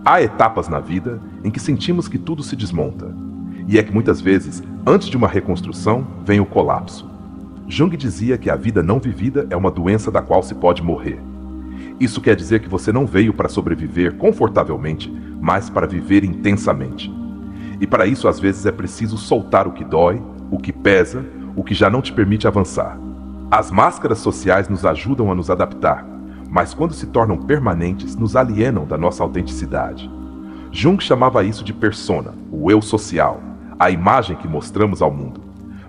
Há etapas na vida em que sentimos que tudo se desmonta. E é que muitas vezes, antes de uma reconstrução, vem o colapso. Jung dizia que a vida não vivida é uma doença da qual se pode morrer. Isso quer dizer que você não veio para sobreviver confortavelmente, mas para viver intensamente. E para isso, às vezes, é preciso soltar o que dói, o que pesa, o que já não te permite avançar. As máscaras sociais nos ajudam a nos adaptar, mas quando se tornam permanentes, nos alienam da nossa autenticidade. Jung chamava isso de persona, o eu social, a imagem que mostramos ao mundo.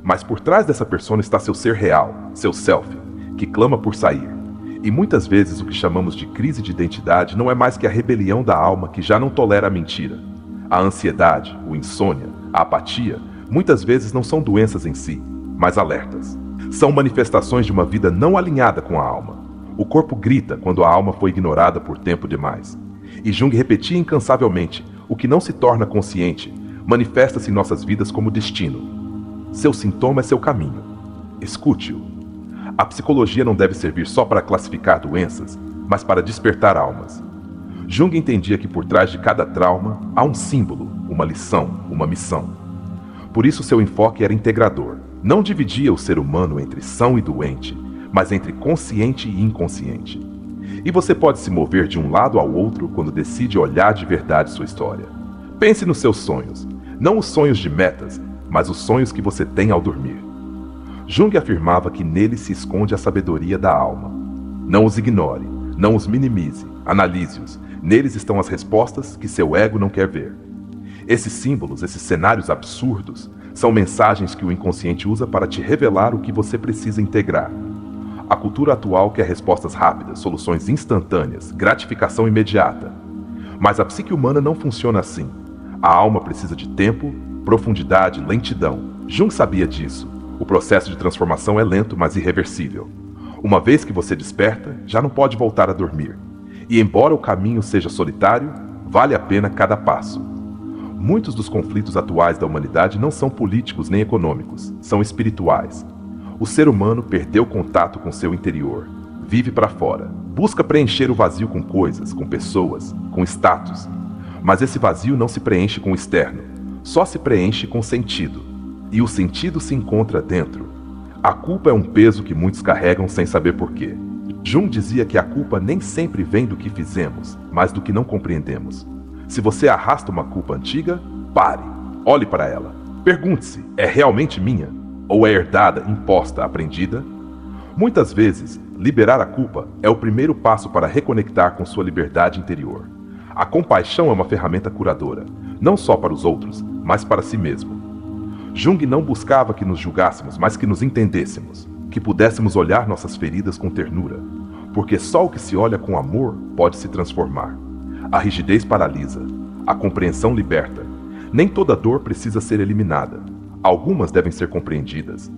Mas por trás dessa persona está seu ser real, seu self, que clama por sair. E muitas vezes o que chamamos de crise de identidade não é mais que a rebelião da alma que já não tolera a mentira. A ansiedade, o insônia, a apatia, muitas vezes não são doenças em si, mas alertas. São manifestações de uma vida não alinhada com a alma. O corpo grita quando a alma foi ignorada por tempo demais. E Jung repetia incansavelmente: o que não se torna consciente manifesta-se em nossas vidas como destino. Seu sintoma é seu caminho. Escute-o. A psicologia não deve servir só para classificar doenças, mas para despertar almas. Jung entendia que por trás de cada trauma há um símbolo, uma lição, uma missão. Por isso seu enfoque era integrador. Não dividia o ser humano entre são e doente, mas entre consciente e inconsciente. E você pode se mover de um lado ao outro quando decide olhar de verdade sua história. Pense nos seus sonhos, não os sonhos de metas, mas os sonhos que você tem ao dormir. Jung afirmava que neles se esconde a sabedoria da alma. Não os ignore, não os minimize, analise-os. Neles estão as respostas que seu ego não quer ver. Esses símbolos, esses cenários absurdos, são mensagens que o inconsciente usa para te revelar o que você precisa integrar. A cultura atual quer respostas rápidas, soluções instantâneas, gratificação imediata. Mas a psique humana não funciona assim. A alma precisa de tempo, profundidade, lentidão. Jung sabia disso. O processo de transformação é lento, mas irreversível. Uma vez que você desperta, já não pode voltar a dormir. E embora o caminho seja solitário, vale a pena cada passo. Muitos dos conflitos atuais da humanidade não são políticos nem econômicos, são espirituais. O ser humano perdeu contato com seu interior, vive para fora, busca preencher o vazio com coisas, com pessoas, com status. Mas esse vazio não se preenche com o externo, só se preenche com sentido. E o sentido se encontra dentro. A culpa é um peso que muitos carregam sem saber porquê. Jung dizia que a culpa nem sempre vem do que fizemos, mas do que não compreendemos. Se você arrasta uma culpa antiga, pare, olhe para ela. Pergunte-se, é realmente minha? Ou é herdada, imposta, aprendida? Muitas vezes, liberar a culpa é o primeiro passo para reconectar com sua liberdade interior. A compaixão é uma ferramenta curadora, não só para os outros, mas para si mesmo. Jung não buscava que nos julgássemos, mas que nos entendêssemos, que pudéssemos olhar nossas feridas com ternura, porque só o que se olha com amor pode se transformar. A rigidez paralisa, a compreensão liberta. Nem toda dor precisa ser eliminada. Algumas devem ser compreendidas.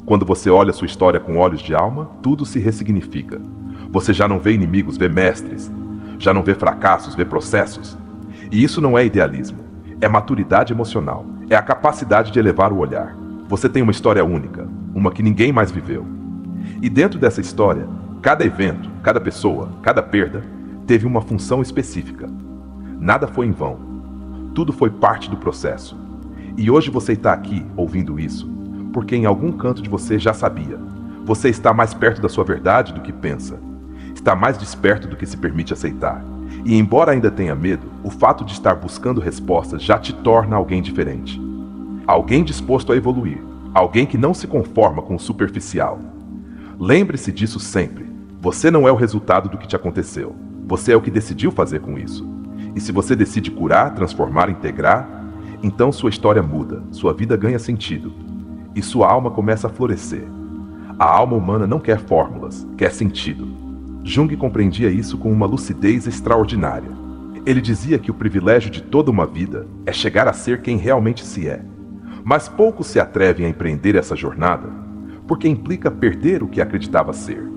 Quando você olha sua história com olhos de alma, tudo se ressignifica. Você já não vê inimigos, vê mestres. Já não vê fracassos, vê processos. E isso não é idealismo. É maturidade emocional. É a capacidade de elevar o olhar. Você tem uma história única, uma que ninguém mais viveu. E dentro dessa história, cada evento, cada pessoa, cada perda, teve uma função específica. Nada foi em vão. Tudo foi parte do processo. E hoje você está aqui ouvindo isso, porque em algum canto de você já sabia. Você está mais perto da sua verdade do que pensa. Está mais desperto do que se permite aceitar. E embora ainda tenha medo, o fato de estar buscando respostas já te torna alguém diferente. Alguém disposto a evoluir. Alguém que não se conforma com o superficial. Lembre-se disso sempre. Você não é o resultado do que te aconteceu. Você é o que decidiu fazer com isso. E se você decide curar, transformar, integrar, então sua história muda, sua vida ganha sentido. E sua alma começa a florescer. A alma humana não quer fórmulas, quer sentido. Jung compreendia isso com uma lucidez extraordinária. Ele dizia que o privilégio de toda uma vida é chegar a ser quem realmente se é. Mas poucos se atrevem a empreender essa jornada, porque implica perder o que acreditava ser.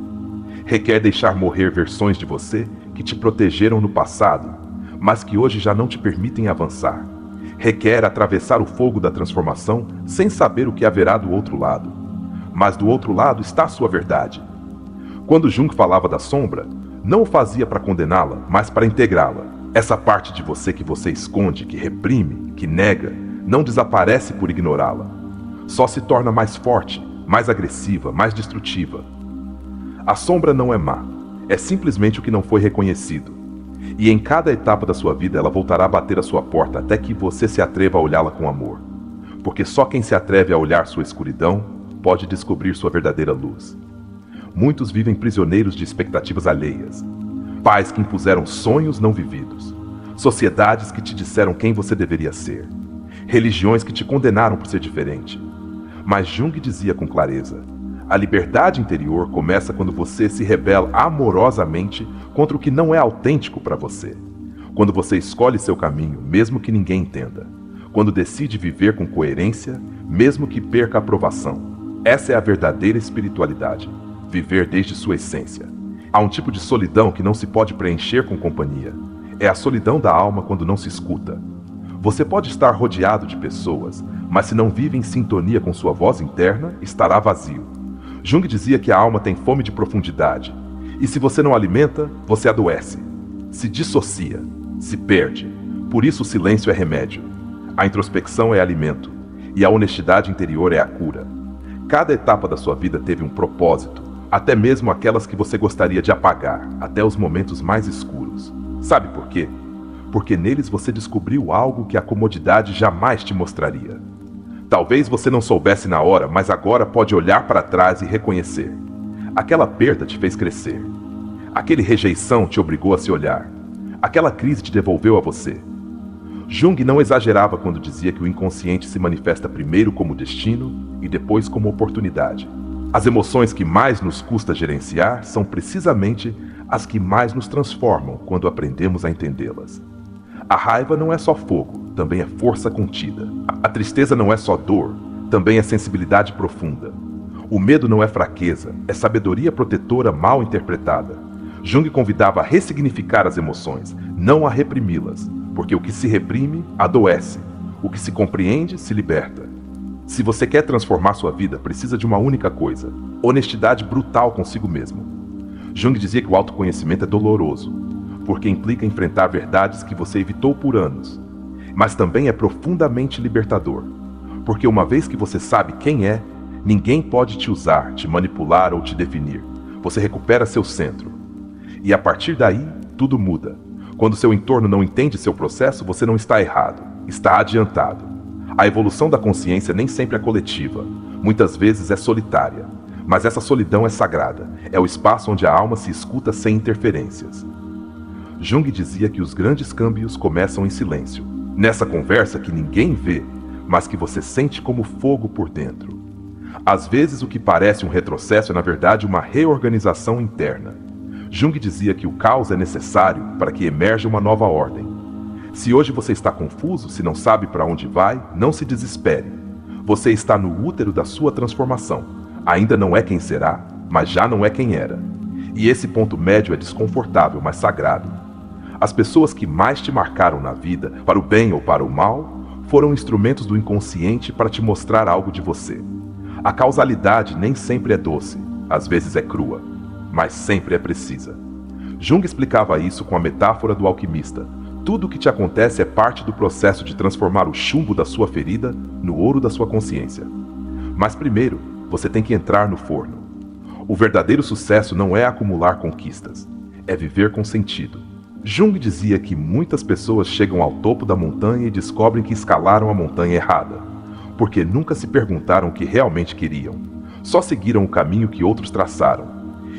Requer deixar morrer versões de você que te protegeram no passado, mas que hoje já não te permitem avançar. Requer atravessar o fogo da transformação sem saber o que haverá do outro lado. mas do outro lado está a sua verdade. Quando Jung falava da sombra, não o fazia para condená-la, mas para integrá-la. Essa parte de você que você esconde, que reprime, que nega, não desaparece por ignorá-la. Só se torna mais forte, mais agressiva, mais destrutiva. A sombra não é má, é simplesmente o que não foi reconhecido. E em cada etapa da sua vida ela voltará a bater a sua porta até que você se atreva a olhá-la com amor. Porque só quem se atreve a olhar sua escuridão pode descobrir sua verdadeira luz. Muitos vivem prisioneiros de expectativas alheias. Pais que impuseram sonhos não vividos. Sociedades que te disseram quem você deveria ser. Religiões que te condenaram por ser diferente. Mas Jung dizia com clareza: a liberdade interior começa quando você se rebela amorosamente contra o que não é autêntico para você. Quando você escolhe seu caminho, mesmo que ninguém entenda. Quando decide viver com coerência, mesmo que perca a aprovação. Essa é a verdadeira espiritualidade. Viver desde sua essência. Há um tipo de solidão que não se pode preencher com companhia. É a solidão da alma quando não se escuta. Você pode estar rodeado de pessoas, mas se não vive em sintonia com sua voz interna, estará vazio. Jung dizia que a alma tem fome de profundidade, e se você não alimenta, você adoece, se dissocia, se perde. Por isso o silêncio é remédio, a introspecção é alimento, e a honestidade interior é a cura. Cada etapa da sua vida teve um propósito, até mesmo aquelas que você gostaria de apagar, até os momentos mais escuros. Sabe por quê? Porque neles você descobriu algo que a comodidade jamais te mostraria. Talvez você não soubesse na hora, mas agora pode olhar para trás e reconhecer. Aquela perda te fez crescer. Aquela rejeição te obrigou a se olhar. Aquela crise te devolveu a você. Jung não exagerava quando dizia que o inconsciente se manifesta primeiro como destino e depois como oportunidade. As emoções que mais nos custa gerenciar são precisamente as que mais nos transformam quando aprendemos a entendê-las. A raiva não é só fogo, também é força contida. A tristeza não é só dor, também é sensibilidade profunda. O medo não é fraqueza, é sabedoria protetora mal interpretada. Jung convidava a ressignificar as emoções, não a reprimi-las, porque o que se reprime, adoece. O que se compreende, se liberta. Se você quer transformar sua vida, precisa de uma única coisa: honestidade brutal consigo mesmo. Jung dizia que o autoconhecimento é doloroso, porque implica enfrentar verdades que você evitou por anos. Mas também é profundamente libertador, porque uma vez que você sabe quem é, ninguém pode te usar, te manipular ou te definir. Você recupera seu centro. E a partir daí, tudo muda. Quando seu entorno não entende seu processo, você não está errado, está adiantado. A evolução da consciência nem sempre é coletiva, muitas vezes é solitária. Mas essa solidão é sagrada, é o espaço onde a alma se escuta sem interferências. Jung dizia que os grandes câmbios começam em silêncio, nessa conversa que ninguém vê, mas que você sente como fogo por dentro. Às vezes o que parece um retrocesso é na verdade uma reorganização interna. Jung dizia que o caos é necessário para que emerja uma nova ordem. Se hoje você está confuso, se não sabe para onde vai, não se desespere. Você está no útero da sua transformação. Ainda não é quem será, mas já não é quem era. E esse ponto médio é desconfortável, mas sagrado. As pessoas que mais te marcaram na vida, para o bem ou para o mal, foram instrumentos do inconsciente para te mostrar algo de você. A causalidade nem sempre é doce, às vezes é crua, mas sempre é precisa. Jung explicava isso com a metáfora do alquimista. Tudo o que te acontece é parte do processo de transformar o chumbo da sua ferida no ouro da sua consciência. Mas primeiro, você tem que entrar no forno. O verdadeiro sucesso não é acumular conquistas, é viver com sentido. Jung dizia que muitas pessoas chegam ao topo da montanha e descobrem que escalaram a montanha errada, porque nunca se perguntaram o que realmente queriam, só seguiram o caminho que outros traçaram.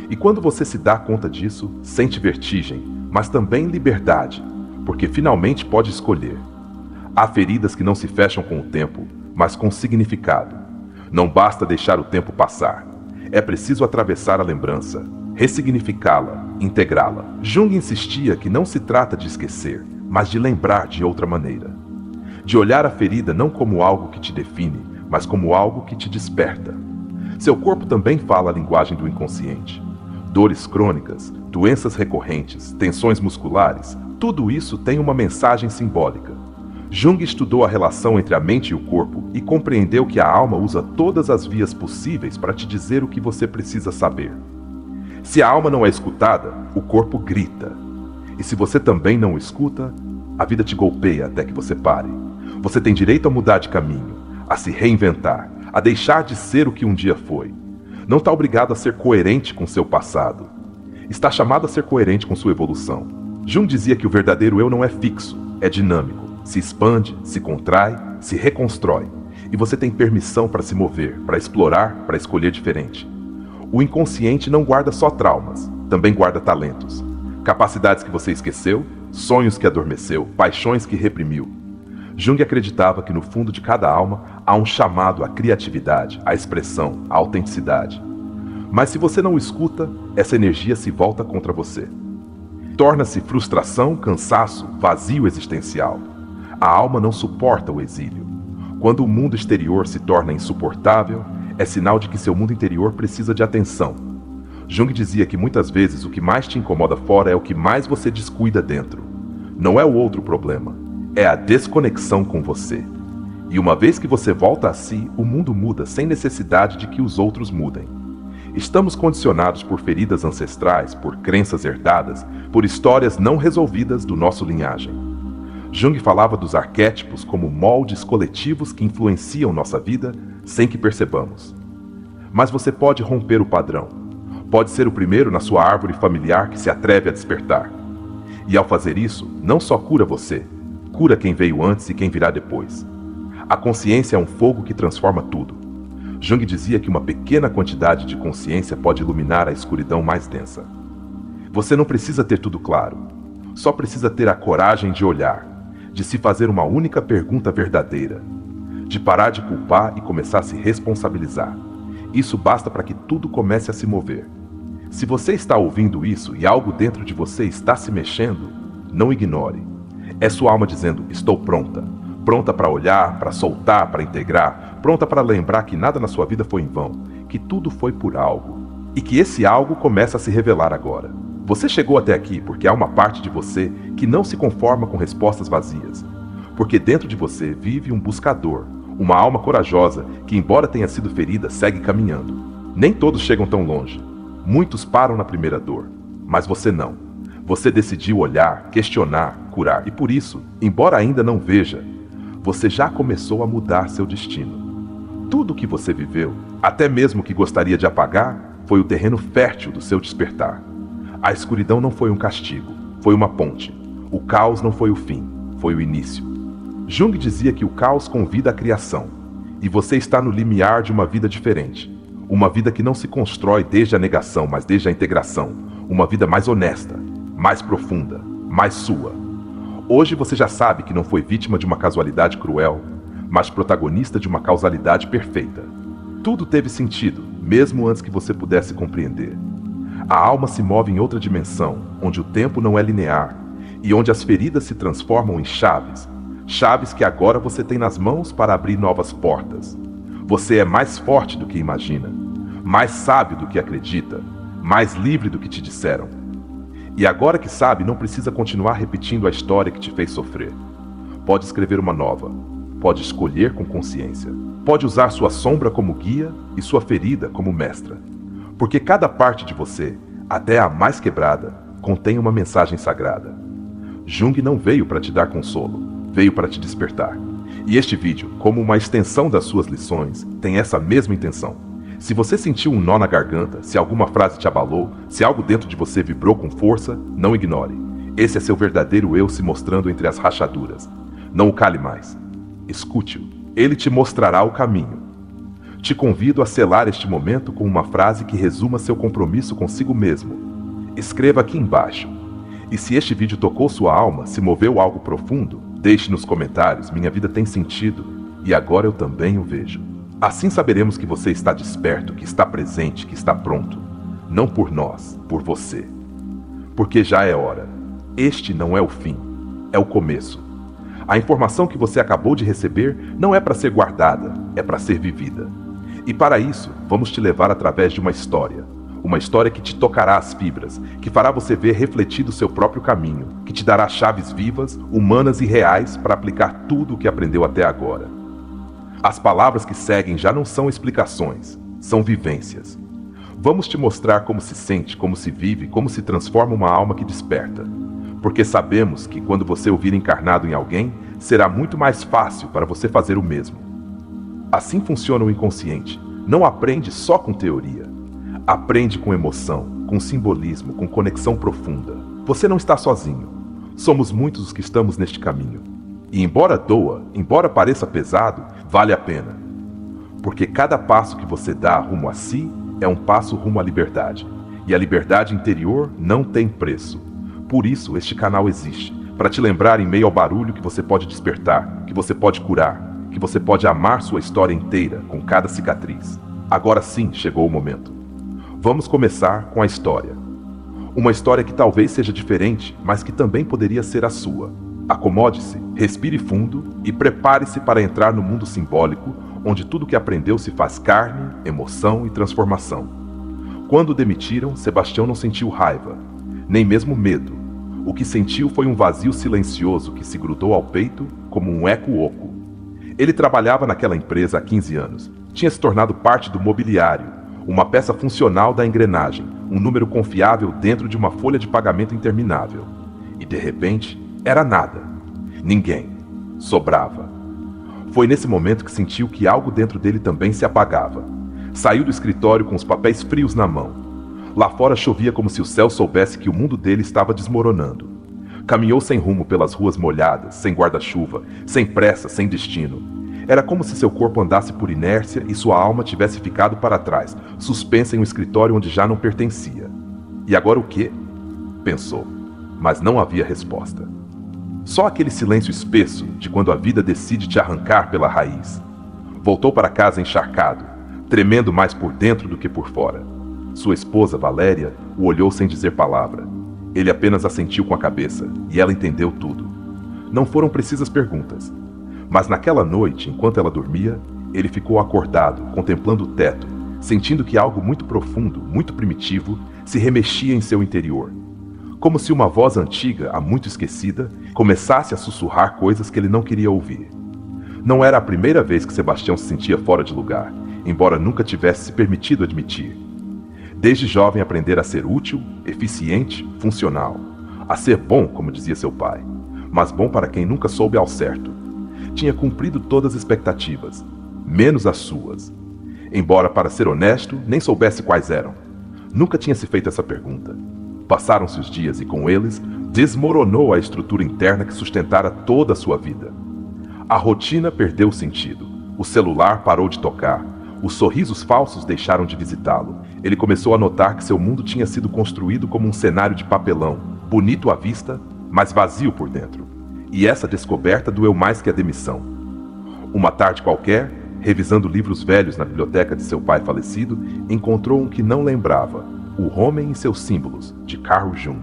E quando você se dá conta disso, sente vertigem, mas também liberdade, porque finalmente pode escolher. Há feridas que não se fecham com o tempo, mas com significado. Não basta deixar o tempo passar. É preciso atravessar a lembrança, ressignificá-la, integrá-la. Jung insistia que não se trata de esquecer, mas de lembrar de outra maneira. De olhar a ferida não como algo que te define, mas como algo que te desperta. Seu corpo também fala a linguagem do inconsciente. Dores crônicas, doenças recorrentes, tensões musculares, tudo isso tem uma mensagem simbólica. Jung estudou a relação entre a mente e o corpo e compreendeu que a alma usa todas as vias possíveis para te dizer o que você precisa saber. Se a alma não é escutada, o corpo grita. E se você também não o escuta, a vida te golpeia até que você pare. Você tem direito a mudar de caminho, a se reinventar, a deixar de ser o que um dia foi. Não está obrigado a ser coerente com seu passado. Está chamado a ser coerente com sua evolução. Jung dizia que o verdadeiro eu não é fixo, é dinâmico. Se expande, se contrai, se reconstrói. E você tem permissão para se mover, para explorar, para escolher diferente. O inconsciente não guarda só traumas, também guarda talentos. Capacidades que você esqueceu, sonhos que adormeceu, paixões que reprimiu. Jung acreditava que no fundo de cada alma há um chamado à criatividade, à expressão, à autenticidade. Mas se você não o escuta, essa energia se volta contra você. Torna-se frustração, cansaço, vazio existencial. A alma não suporta o exílio. Quando o mundo exterior se torna insuportável, é sinal de que seu mundo interior precisa de atenção. Jung dizia que muitas vezes o que mais te incomoda fora é o que mais você descuida dentro. Não é o outro problema, é a desconexão com você. E uma vez que você volta a si, o mundo muda sem necessidade de que os outros mudem. Estamos condicionados por feridas ancestrais, por crenças herdadas, por histórias não resolvidas do nosso linhagem. Jung falava dos arquétipos como moldes coletivos que influenciam nossa vida sem que percebamos. Mas você pode romper o padrão. Pode ser o primeiro na sua árvore familiar que se atreve a despertar. E ao fazer isso, não só cura você, cura quem veio antes e quem virá depois. A consciência é um fogo que transforma tudo. Jung dizia que uma pequena quantidade de consciência pode iluminar a escuridão mais densa. Você não precisa ter tudo claro. Só precisa ter a coragem de olhar, de se fazer uma única pergunta verdadeira, de parar de culpar e começar a se responsabilizar. Isso basta para que tudo comece a se mover. Se você está ouvindo isso e algo dentro de você está se mexendo, não ignore. É sua alma dizendo, estou pronta. Pronta para olhar, para soltar, para integrar, pronta para lembrar que nada na sua vida foi em vão, que tudo foi por algo, e que esse algo começa a se revelar agora. Você chegou até aqui porque há uma parte de você que não se conforma com respostas vazias, porque dentro de você vive um buscador, uma alma corajosa que, embora tenha sido ferida, segue caminhando. Nem todos chegam tão longe. Muitos param na primeira dor, mas você não. Você decidiu olhar, questionar, curar, e por isso, embora ainda não veja, você já começou a mudar seu destino. Tudo o que você viveu, até mesmo o que gostaria de apagar, foi o terreno fértil do seu despertar. A escuridão não foi um castigo, foi uma ponte. O caos não foi o fim, foi o início. Jung dizia que o caos convida à criação, e você está no limiar de uma vida diferente. Uma vida que não se constrói desde a negação, mas desde a integração. Uma vida mais honesta, mais profunda, mais sua. Hoje você já sabe que não foi vítima de uma casualidade cruel, mas protagonista de uma causalidade perfeita. Tudo teve sentido, mesmo antes que você pudesse compreender. A alma se move em outra dimensão, onde o tempo não é linear, e onde as feridas se transformam em chaves. Chaves que agora você tem nas mãos para abrir novas portas. Você é mais forte do que imagina, mais sábio do que acredita, mais livre do que te disseram. E agora que sabe, não precisa continuar repetindo a história que te fez sofrer. Pode escrever uma nova, pode escolher com consciência, pode usar sua sombra como guia e sua ferida como mestra. Porque cada parte de você, até a mais quebrada, contém uma mensagem sagrada. Jung não veio para te dar consolo, veio para te despertar. E este vídeo, como uma extensão das suas lições, tem essa mesma intenção. Se você sentiu um nó na garganta, se alguma frase te abalou, se algo dentro de você vibrou com força, não ignore. Esse é seu verdadeiro eu se mostrando entre as rachaduras. Não o cale mais. Escute-o. Ele te mostrará o caminho. Te convido a selar este momento com uma frase que resuma seu compromisso consigo mesmo. Escreva aqui embaixo. E se este vídeo tocou sua alma, se moveu algo profundo, deixe nos comentários, minha vida tem sentido, e agora eu também o vejo. Assim saberemos que você está desperto, que está presente, que está pronto. Não por nós, por você. Porque já é hora. Este não é o fim, é o começo. A informação que você acabou de receber não é para ser guardada, é para ser vivida. E para isso, vamos te levar através de uma história. Uma história que te tocará as fibras, que fará você ver refletido o seu próprio caminho, que te dará chaves vivas, humanas e reais para aplicar tudo o que aprendeu até agora. As palavras que seguem já não são explicações, são vivências. Vamos te mostrar como se sente, como se vive, como se transforma uma alma que desperta. Porque sabemos que quando você ouvir encarnado em alguém, será muito mais fácil para você fazer o mesmo. Assim funciona o inconsciente. Não aprende só com teoria. Aprende com emoção, com simbolismo, com conexão profunda. Você não está sozinho. Somos muitos os que estamos neste caminho. E embora doa, embora pareça pesado, vale a pena. Porque cada passo que você dá rumo a si é um passo rumo à liberdade. E a liberdade interior não tem preço. Por isso este canal existe, para te lembrar em meio ao barulho que você pode despertar, que você pode curar, que você pode amar sua história inteira com cada cicatriz. Agora sim chegou o momento. Vamos começar com a história. Uma história que talvez seja diferente, mas que também poderia ser a sua. Acomode-se, respire fundo e prepare-se para entrar no mundo simbólico, onde tudo que aprendeu se faz carne, emoção e transformação. Quando o demitiram, Sebastião não sentiu raiva, nem mesmo medo. O que sentiu foi um vazio silencioso que se grudou ao peito como um eco oco. Ele trabalhava naquela empresa há 15 anos, tinha se tornado parte do mobiliário, uma peça funcional da engrenagem, um número confiável dentro de uma folha de pagamento interminável. E de repente, era nada. Ninguém. Sobrava. Foi nesse momento que sentiu que algo dentro dele também se apagava. Saiu do escritório com os papéis frios na mão. Lá fora chovia como se o céu soubesse que o mundo dele estava desmoronando. Caminhou sem rumo pelas ruas molhadas, sem guarda-chuva, sem pressa, sem destino. Era como se seu corpo andasse por inércia e sua alma tivesse ficado para trás, suspensa em um escritório onde já não pertencia. E agora o quê? Pensou, mas não havia resposta. Só aquele silêncio espesso de quando a vida decide te arrancar pela raiz. Voltou para casa encharcado, tremendo mais por dentro do que por fora. Sua esposa, Valéria, o olhou sem dizer palavra. Ele apenas assentiu com a cabeça, e ela entendeu tudo. Não foram precisas perguntas. Mas naquela noite, enquanto ela dormia, ele ficou acordado, contemplando o teto, sentindo que algo muito profundo, muito primitivo, se remexia em seu interior. Como se uma voz antiga, há muito esquecida, começasse a sussurrar coisas que ele não queria ouvir. Não era a primeira vez que Sebastião se sentia fora de lugar, embora nunca tivesse se permitido admitir. Desde jovem aprendera a ser útil, eficiente, funcional. A ser bom, como dizia seu pai, mas bom para quem nunca soube ao certo. Tinha cumprido todas as expectativas, menos as suas. Embora, para ser honesto, nem soubesse quais eram. Nunca tinha se feito essa pergunta. Passaram-se os dias e, com eles, desmoronou a estrutura interna que sustentara toda a sua vida. A rotina perdeu o sentido. O celular parou de tocar. Os sorrisos falsos deixaram de visitá-lo. Ele começou a notar que seu mundo tinha sido construído como um cenário de papelão, bonito à vista, mas vazio por dentro. E essa descoberta doeu mais que a demissão. Uma tarde qualquer, revisando livros velhos na biblioteca de seu pai falecido, encontrou um que não lembrava, O Homem e seus Símbolos, de Carl Jung.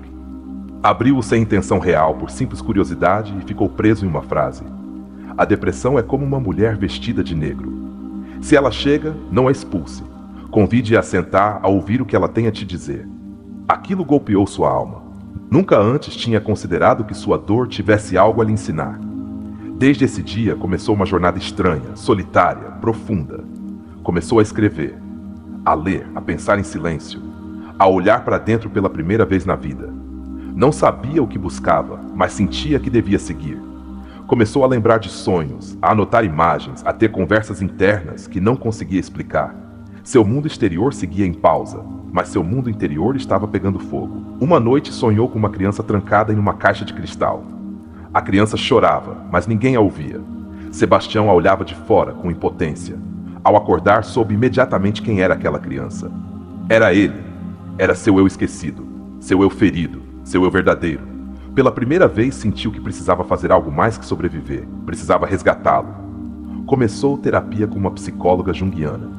Abriu-o sem intenção real, por simples curiosidade, e ficou preso em uma frase. A depressão é como uma mulher vestida de negro. Se ela chega, não a expulse. Convide-a a sentar a ouvir o que ela tem a te dizer. Aquilo golpeou sua alma. Nunca antes tinha considerado que sua dor tivesse algo a lhe ensinar. Desde esse dia começou uma jornada estranha, solitária, profunda. Começou a escrever, a ler, a pensar em silêncio, a olhar para dentro pela primeira vez na vida. Não sabia o que buscava, mas sentia que devia seguir. Começou a lembrar de sonhos, a anotar imagens, a ter conversas internas que não conseguia explicar. Seu mundo exterior seguia em pausa, mas seu mundo interior estava pegando fogo. Uma noite sonhou com uma criança trancada em uma caixa de cristal. A criança chorava, mas ninguém a ouvia. Sebastião a olhava de fora, com impotência. Ao acordar, soube imediatamente quem era aquela criança. Era ele. Era seu eu esquecido, seu eu ferido, seu eu verdadeiro. Pela primeira vez sentiu que precisava fazer algo mais que sobreviver. Precisava resgatá-lo. Começou terapia com uma psicóloga junguiana.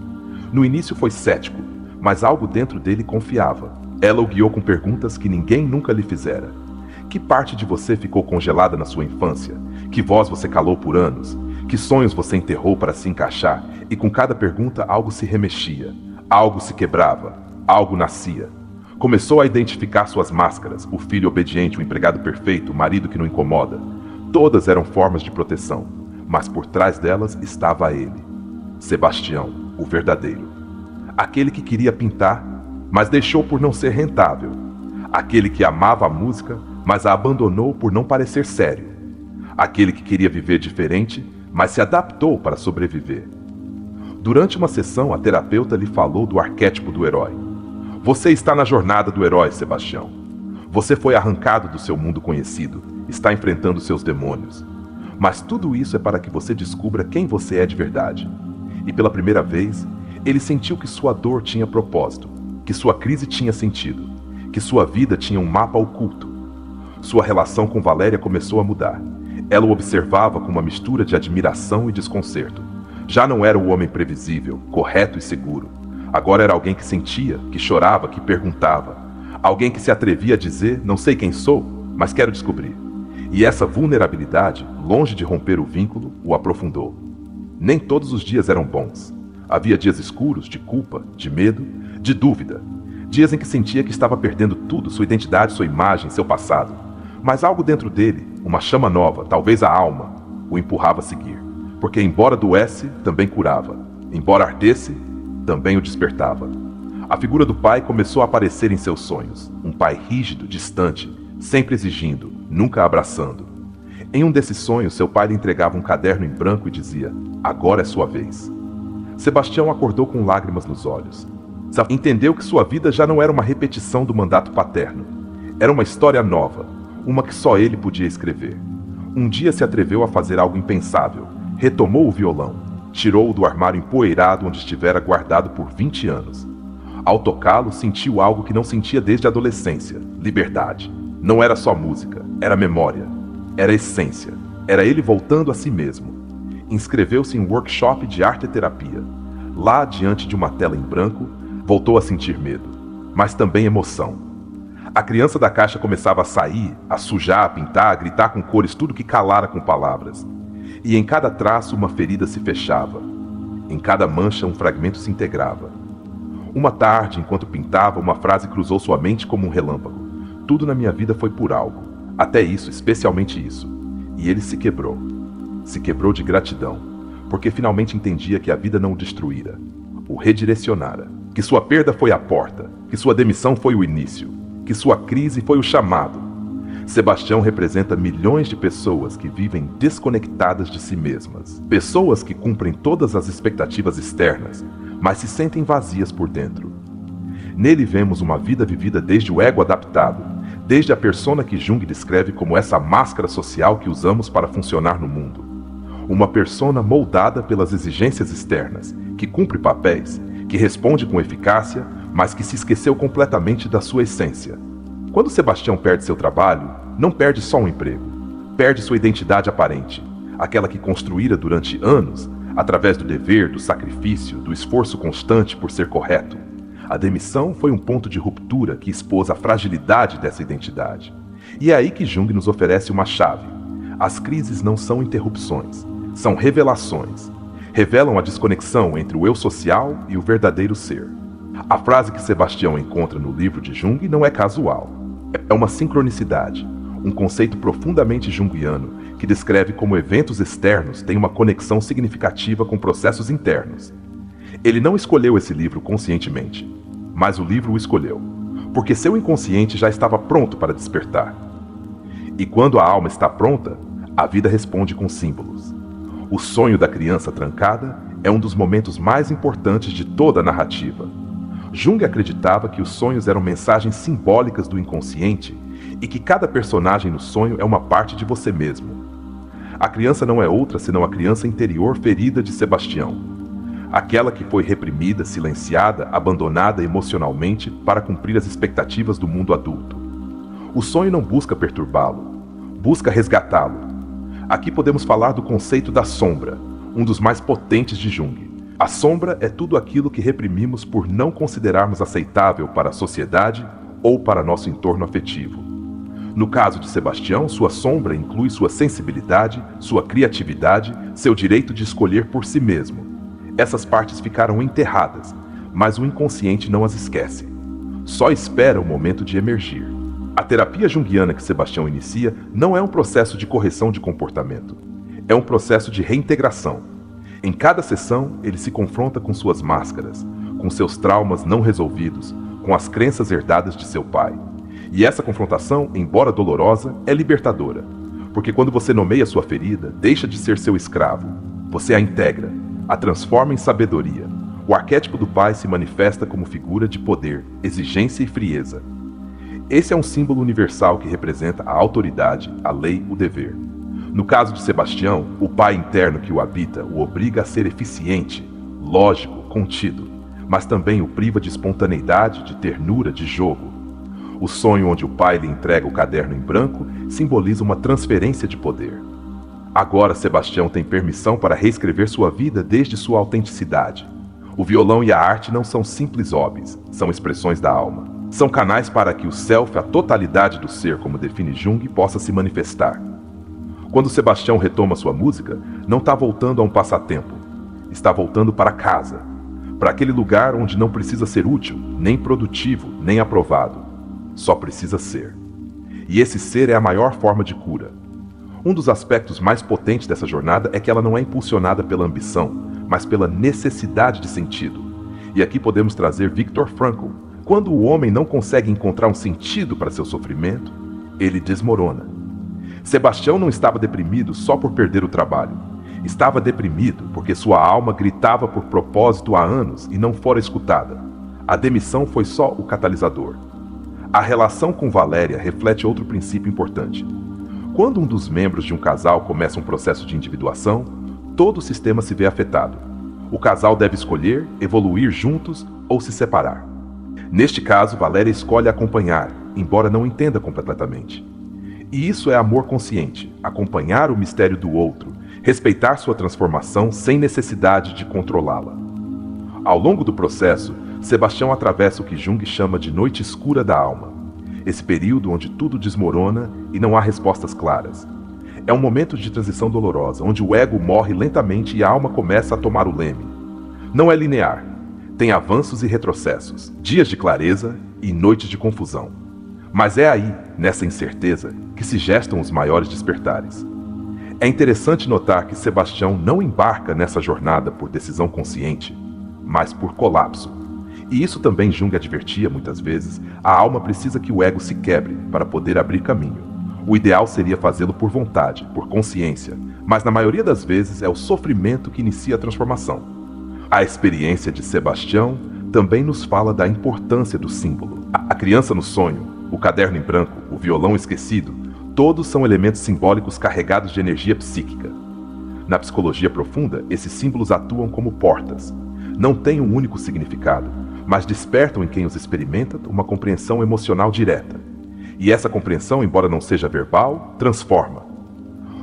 No início foi cético, mas algo dentro dele confiava. Ela o guiou com perguntas que ninguém nunca lhe fizera. Que parte de você ficou congelada na sua infância? Que voz você calou por anos? Que sonhos você enterrou para se encaixar? E com cada pergunta algo se remexia, algo se quebrava. Algo nascia. Começou a identificar suas máscaras, o filho obediente, o empregado perfeito, o marido que não incomoda. Todas eram formas de proteção, mas por trás delas estava ele. Sebastião, o verdadeiro. Aquele que queria pintar, mas deixou por não ser rentável. Aquele que amava a música, mas a abandonou por não parecer sério. Aquele que queria viver diferente, mas se adaptou para sobreviver. Durante uma sessão, a terapeuta lhe falou do arquétipo do herói. Você está na jornada do herói, Sebastião. Você foi arrancado do seu mundo conhecido, está enfrentando seus demônios. Mas tudo isso é para que você descubra quem você é de verdade. E pela primeira vez, ele sentiu que sua dor tinha propósito, que sua crise tinha sentido, que sua vida tinha um mapa oculto. Sua relação com Valéria começou a mudar. Ela o observava com uma mistura de admiração e desconcerto. Já não era o homem previsível, correto e seguro. Agora era alguém que sentia, que chorava, que perguntava. Alguém que se atrevia a dizer, não sei quem sou, mas quero descobrir. E essa vulnerabilidade, longe de romper o vínculo, o aprofundou. Nem todos os dias eram bons. Havia dias escuros, de culpa, de medo, de dúvida. Dias em que sentia que estava perdendo tudo, sua identidade, sua imagem, seu passado. Mas algo dentro dele, uma chama nova, talvez a alma, o empurrava a seguir. Porque embora doesse, também curava. Embora ardesse, também o despertava. A figura do pai começou a aparecer em seus sonhos. Um pai rígido, distante, sempre exigindo, nunca abraçando. Em um desses sonhos, seu pai lhe entregava um caderno em branco e dizia: agora é sua vez. Sebastião acordou com lágrimas nos olhos. Entendeu que sua vida já não era uma repetição do mandato paterno. Era uma história nova, uma que só ele podia escrever. Um dia se atreveu a fazer algo impensável. Retomou o violão. Tirou-o do armário empoeirado onde estivera guardado por 20 anos. Ao tocá-lo, sentiu algo que não sentia desde a adolescência: liberdade. Não era só música, era memória, era essência, era ele voltando a si mesmo. Inscreveu-se em um workshop de arte e terapia. Lá, diante de uma tela em branco, voltou a sentir medo, mas também emoção. A criança da caixa começava a sair, a sujar, a pintar, a gritar com cores tudo que calara com palavras. E em cada traço uma ferida se fechava. Em cada mancha um fragmento se integrava. Uma tarde, enquanto pintava, uma frase cruzou sua mente como um relâmpago. Tudo na minha vida foi por algo. Até isso, especialmente isso. E ele se quebrou. Se quebrou de gratidão, porque finalmente entendia que a vida não o destruíra, o redirecionara. Que sua perda foi a porta, que sua demissão foi o início, que sua crise foi o chamado. Sebastião representa milhões de pessoas que vivem desconectadas de si mesmas. Pessoas que cumprem todas as expectativas externas, mas se sentem vazias por dentro. Nele vemos uma vida vivida desde o ego adaptado, desde a persona que Jung descreve como essa máscara social que usamos para funcionar no mundo. Uma persona moldada pelas exigências externas, que cumpre papéis, que responde com eficácia, mas que se esqueceu completamente da sua essência. Quando Sebastião perde seu trabalho, não perde só um emprego, perde sua identidade aparente, aquela que construíra durante anos, através do dever, do sacrifício, do esforço constante por ser correto. A demissão foi um ponto de ruptura que expôs a fragilidade dessa identidade. E é aí que Jung nos oferece uma chave. As crises não são interrupções, são revelações. Revelam a desconexão entre o eu social e o verdadeiro ser. A frase que Sebastião encontra no livro de Jung não é casual. É uma sincronicidade, um conceito profundamente junguiano que descreve como eventos externos têm uma conexão significativa com processos internos. Ele não escolheu esse livro conscientemente, mas o livro o escolheu, porque seu inconsciente já estava pronto para despertar. E quando a alma está pronta, a vida responde com símbolos. O sonho da criança trancada é um dos momentos mais importantes de toda a narrativa. Jung acreditava que os sonhos eram mensagens simbólicas do inconsciente e que cada personagem no sonho é uma parte de você mesmo. A criança não é outra senão a criança interior ferida de Sebastião. Aquela que foi reprimida, silenciada, abandonada emocionalmente para cumprir as expectativas do mundo adulto. O sonho não busca perturbá-lo, busca resgatá-lo. Aqui podemos falar do conceito da sombra, um dos mais potentes de Jung. A sombra é tudo aquilo que reprimimos por não considerarmos aceitável para a sociedade ou para nosso entorno afetivo. No caso de Sebastião, sua sombra inclui sua sensibilidade, sua criatividade, seu direito de escolher por si mesmo. Essas partes ficaram enterradas, mas o inconsciente não as esquece. só espera o momento de emergir. A terapia junguiana que Sebastião inicia não é um processo de correção de comportamento, é um processo de reintegração. Em cada sessão, ele se confronta com suas máscaras, com seus traumas não resolvidos, com as crenças herdadas de seu pai. E essa confrontação, embora dolorosa, é libertadora, porque quando você nomeia sua ferida, deixa de ser seu escravo, você a integra, a transforma em sabedoria. O arquétipo do pai se manifesta como figura de poder, exigência e frieza. Esse é um símbolo universal que representa a autoridade, a lei, o dever. No caso de Sebastião, o pai interno que o habita o obriga a ser eficiente, lógico, contido, mas também o priva de espontaneidade, de ternura, de jogo. O sonho onde o pai lhe entrega o caderno em branco simboliza uma transferência de poder. Agora Sebastião tem permissão para reescrever sua vida desde sua autenticidade. O violão e a arte não são simples hobbies, são expressões da alma. São canais para que o self, a totalidade do ser, como define Jung, possa se manifestar. Quando Sebastião retoma sua música, não está voltando a um passatempo. Está voltando para casa. Para aquele lugar onde não precisa ser útil, nem produtivo, nem aprovado. Só precisa ser. E esse ser é a maior forma de cura. Um dos aspectos mais potentes dessa jornada é que ela não é impulsionada pela ambição, mas pela necessidade de sentido. E aqui podemos trazer Viktor Frankl. Quando o homem não consegue encontrar um sentido para seu sofrimento, ele desmorona. Sebastião não estava deprimido só por perder o trabalho. Estava deprimido porque sua alma gritava por propósito há anos e não fora escutada. A demissão foi só o catalisador. A relação com Valéria reflete outro princípio importante. Quando um dos membros de um casal começa um processo de individuação, todo o sistema se vê afetado. O casal deve escolher, evoluir juntos ou se separar. Neste caso, Valéria escolhe acompanhar, embora não entenda completamente. E isso é amor consciente, acompanhar o mistério do outro, respeitar sua transformação sem necessidade de controlá-la. Ao longo do processo, Sebastião atravessa o que Jung chama de noite escura da alma. Esse período onde tudo desmorona e não há respostas claras. É um momento de transição dolorosa, onde o ego morre lentamente e a alma começa a tomar o leme. Não é linear. Tem avanços e retrocessos, dias de clareza e noites de confusão. Mas é aí, nessa incerteza, que se gestam os maiores despertares. É interessante notar que Sebastião não embarca nessa jornada por decisão consciente, mas por colapso. E isso também Jung advertia muitas vezes, a alma precisa que o ego se quebre para poder abrir caminho. O ideal seria fazê-lo por vontade, por consciência, mas na maioria das vezes é o sofrimento que inicia a transformação. A experiência de Sebastião também nos fala da importância do símbolo. A criança no sonho, o caderno em branco, o violão esquecido, todos são elementos simbólicos carregados de energia psíquica. Na psicologia profunda, esses símbolos atuam como portas. Não têm um único significado, mas despertam em quem os experimenta uma compreensão emocional direta. E essa compreensão, embora não seja verbal, transforma.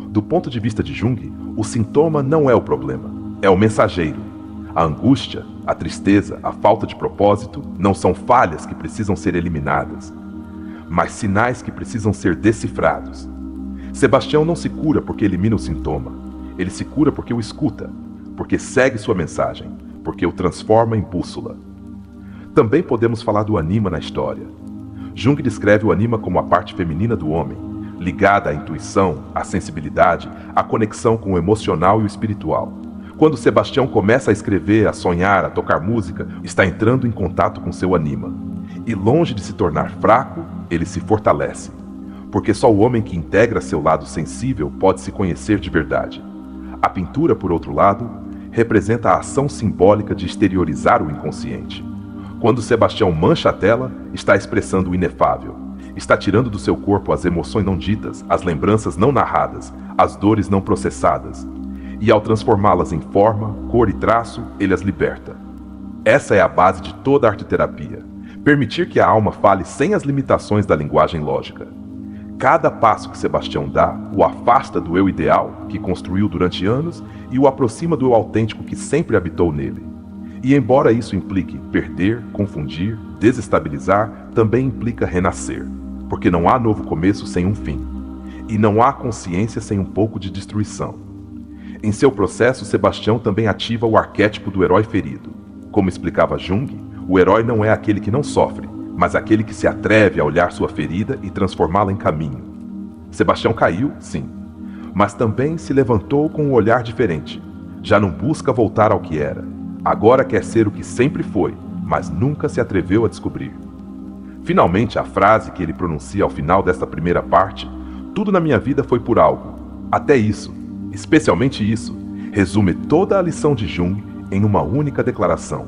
Do ponto de vista de Jung, o sintoma não é o problema, é o mensageiro. A angústia, a tristeza, a falta de propósito não são falhas que precisam ser eliminadas, mas sinais que precisam ser decifrados. Sebastião não se cura porque elimina o sintoma, ele se cura porque o escuta, porque segue sua mensagem, porque o transforma em bússola. Também podemos falar do anima na história. Jung descreve o anima como a parte feminina do homem, ligada à intuição, à sensibilidade, à conexão com o emocional e o espiritual. Quando Sebastião começa a escrever, a sonhar, a tocar música, está entrando em contato com seu anima. E longe de se tornar fraco, ele se fortalece. Porque só o homem que integra seu lado sensível pode se conhecer de verdade. A pintura, por outro lado, representa a ação simbólica de exteriorizar o inconsciente. Quando Sebastião mancha a tela, está expressando o inefável. Está tirando do seu corpo as emoções não ditas, as lembranças não narradas, as dores não processadas. E ao transformá-las em forma, cor e traço, ele as liberta. Essa é a base de toda a arte-terapia. Permitir que a alma fale sem as limitações da linguagem lógica. Cada passo que Sebastião dá o afasta do eu ideal, que construiu durante anos, e o aproxima do eu autêntico que sempre habitou nele. E embora isso implique perder, confundir, desestabilizar, também implica renascer, porque não há novo começo sem um fim. E não há consciência sem um pouco de destruição. Em seu processo, Sebastião também ativa o arquétipo do herói ferido. Como explicava Jung, o herói não é aquele que não sofre, mas aquele que se atreve a olhar sua ferida e transformá-la em caminho. Sebastião caiu, sim, mas também se levantou com um olhar diferente. Já não busca voltar ao que era. Agora quer ser o que sempre foi, mas nunca se atreveu a descobrir. Finalmente, a frase que ele pronuncia ao final desta primeira parte, tudo na minha vida foi por algo. Até isso, especialmente isso, resume toda a lição de Jung em uma única declaração.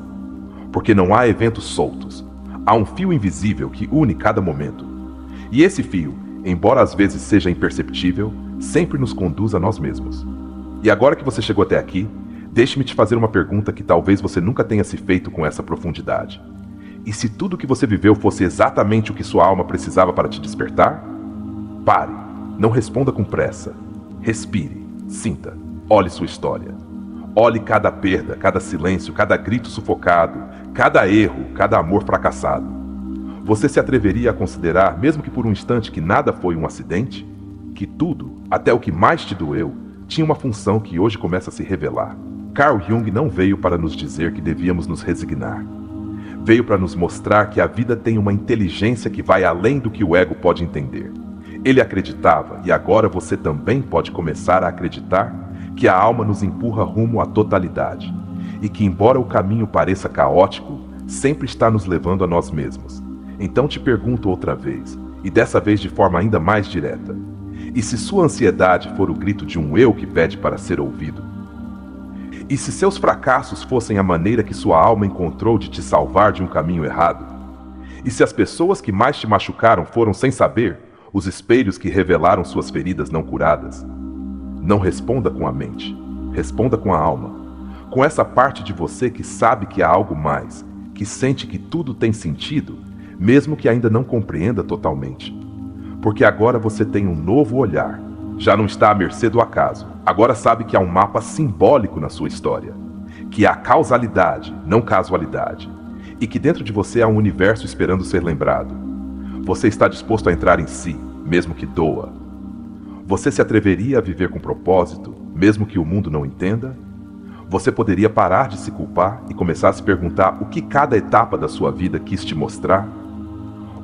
Porque não há eventos soltos. Há um fio invisível que une cada momento. E esse fio, embora às vezes seja imperceptível, sempre nos conduz a nós mesmos. E agora que você chegou até aqui, deixe-me te fazer uma pergunta que talvez você nunca tenha se feito com essa profundidade. E se tudo o que você viveu fosse exatamente o que sua alma precisava para te despertar? Pare, não responda com pressa. Respire, sinta, olhe sua história. Olhe cada perda, cada silêncio, cada grito sufocado, cada erro, cada amor fracassado. Você se atreveria a considerar, mesmo que por um instante, que nada foi um acidente? Que tudo, até o que mais te doeu, tinha uma função que hoje começa a se revelar. Carl Jung não veio para nos dizer que devíamos nos resignar. Veio para nos mostrar que a vida tem uma inteligência que vai além do que o ego pode entender. Ele acreditava, e agora você também pode começar a acreditar, que a alma nos empurra rumo à totalidade, e que, embora o caminho pareça caótico, sempre está nos levando a nós mesmos. Então te pergunto outra vez, e dessa vez de forma ainda mais direta: e se sua ansiedade for o grito de um eu que pede para ser ouvido? E se seus fracassos fossem a maneira que sua alma encontrou de te salvar de um caminho errado? E se as pessoas que mais te machucaram foram, sem saber, os espelhos que revelaram suas feridas não curadas? Não responda com a mente, responda com a alma, com essa parte de você que sabe que há algo mais, que sente que tudo tem sentido, mesmo que ainda não compreenda totalmente. Porque agora você tem um novo olhar. Já não está à mercê do acaso. Agora sabe que há um mapa simbólico na sua história. Que há causalidade, não casualidade. E que dentro de você há um universo esperando ser lembrado. Você está disposto a entrar em si, mesmo que doa. Você se atreveria a viver com propósito, mesmo que o mundo não entenda? Você poderia parar de se culpar e começar a se perguntar o que cada etapa da sua vida quis te mostrar?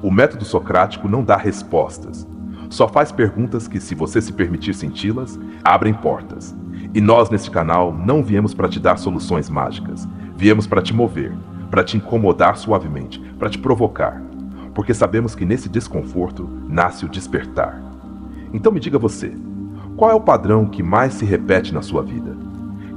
O método socrático não dá respostas. Só faz perguntas que, se você se permitir senti-las, abrem portas. E nós, neste canal, não viemos para te dar soluções mágicas. Viemos para te mover, para te incomodar suavemente, para te provocar. Porque sabemos que nesse desconforto nasce o despertar. Então me diga você, qual é o padrão que mais se repete na sua vida?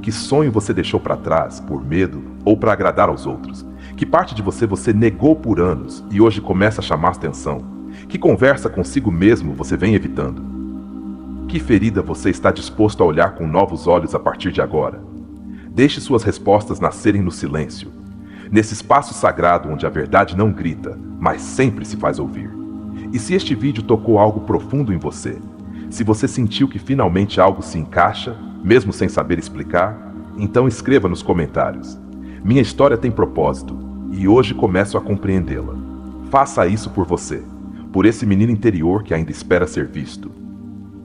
Que sonho você deixou para trás por medo ou para agradar aos outros? Que parte de você negou por anos e hoje começa a chamar atenção? Que conversa consigo mesmo você vem evitando? Que ferida você está disposto a olhar com novos olhos a partir de agora? Deixe suas respostas nascerem no silêncio, nesse espaço sagrado onde a verdade não grita, mas sempre se faz ouvir. E se este vídeo tocou algo profundo em você, se você sentiu que finalmente algo se encaixa, mesmo sem saber explicar, então escreva nos comentários. Minha história tem propósito, e hoje começo a compreendê-la. Faça isso por você. Por esse menino interior que ainda espera ser visto.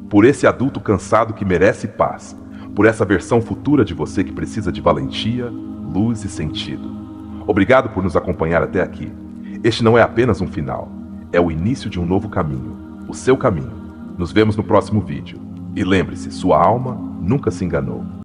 Por esse adulto cansado que merece paz. Por essa versão futura de você que precisa de valentia, luz e sentido. Obrigado por nos acompanhar até aqui. Este não é apenas um final. É o início de um novo caminho. O seu caminho. Nos vemos no próximo vídeo. E lembre-se, sua alma nunca se enganou.